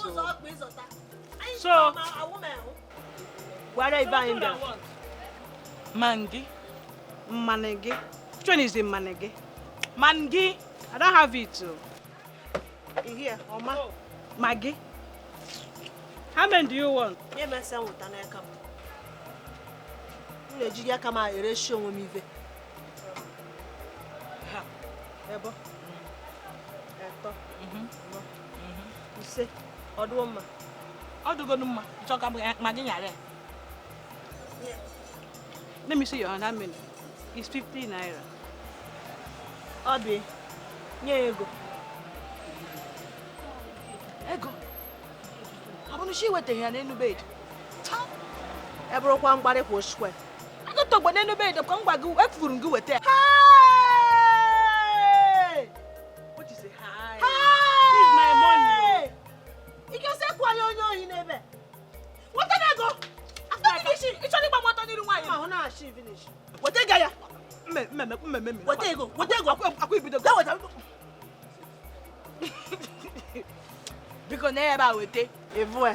So where are you buying them? Mangi. Manegi. Which one is the manegi? Mangi. I don't have it too. In here, Oma. Oh. Maggi. How many do you want? Yeah, my son with an account. You know, you come out and show me. Ebo. You say, Oduma. Oduma. You talk about Maggi. Let me see your hand. How many? It's 50 naira. Obi, here you go. Ego. I want to see what they are in the bed. Every one body was square. I got to go in the bed. I'm going to go and go with that. Hey! What is it? Hi. Hi! This is my money. You can say, "Why you in there?" What did I go? After finishing, it's only about what I need to wine. Oh, no, she finished. What they got? What they go? What they go? I could be the go. Because never with it. If we,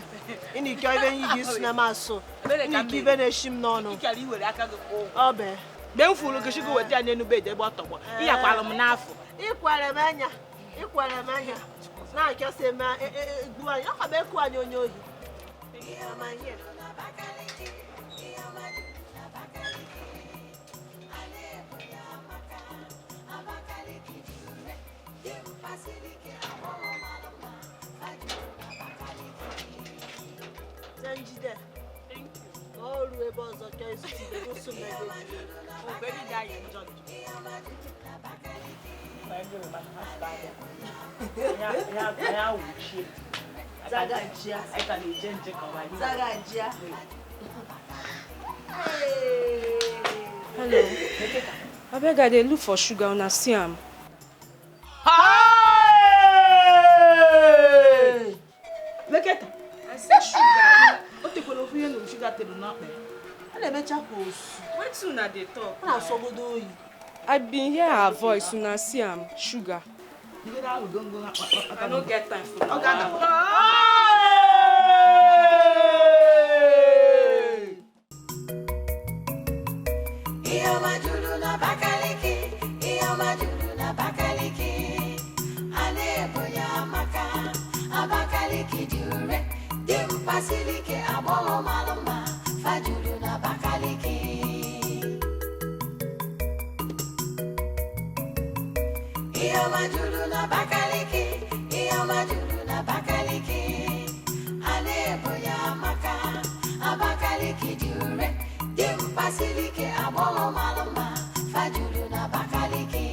in the cabin, you use Namaso. In the given a shim no. You can leave with a cargo. Oh, be. Then full of sugar with the new bed, the bottom. You are quite enough. Equal a mania. Equal a mania. Now I can say, man, do I have a quite on your here? ọzọ chọọ isi tinyere osu mmegbu Baby guy enjoy. Zagajia. Hello. I beg I dey look for sugar una see am. Leketa. I say sugar. O te kwere ofu ihe na sugar table na akpa. A na-emecha ka osu. Wetin una dey talk? Na asogodo oyi. I been hear her voice una see am sugar. I no get time for that. Abakaliki jure, dimpasilike abolo maluma, fajuru na Abakaliki. Iyo majuru na Abakaliki, iyo majuru na Abakaliki. Alebo ya maka, Abakaliki jure, dimpasilike abolo maluma, fajuru na Abakaliki.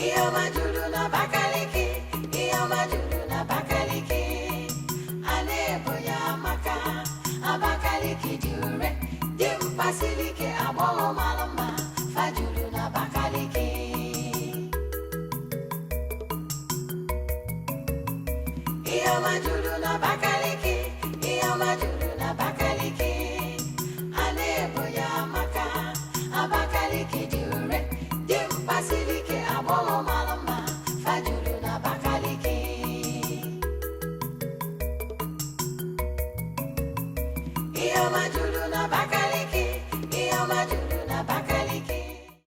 Iyo majuru na Abakaliki, iyo majuru na Abakaliki. Alebo ya maka, Abakaliki jure, dimpasilike abolo malama, fajuru na Abakaliki. Iyo majuru na Abakaliki.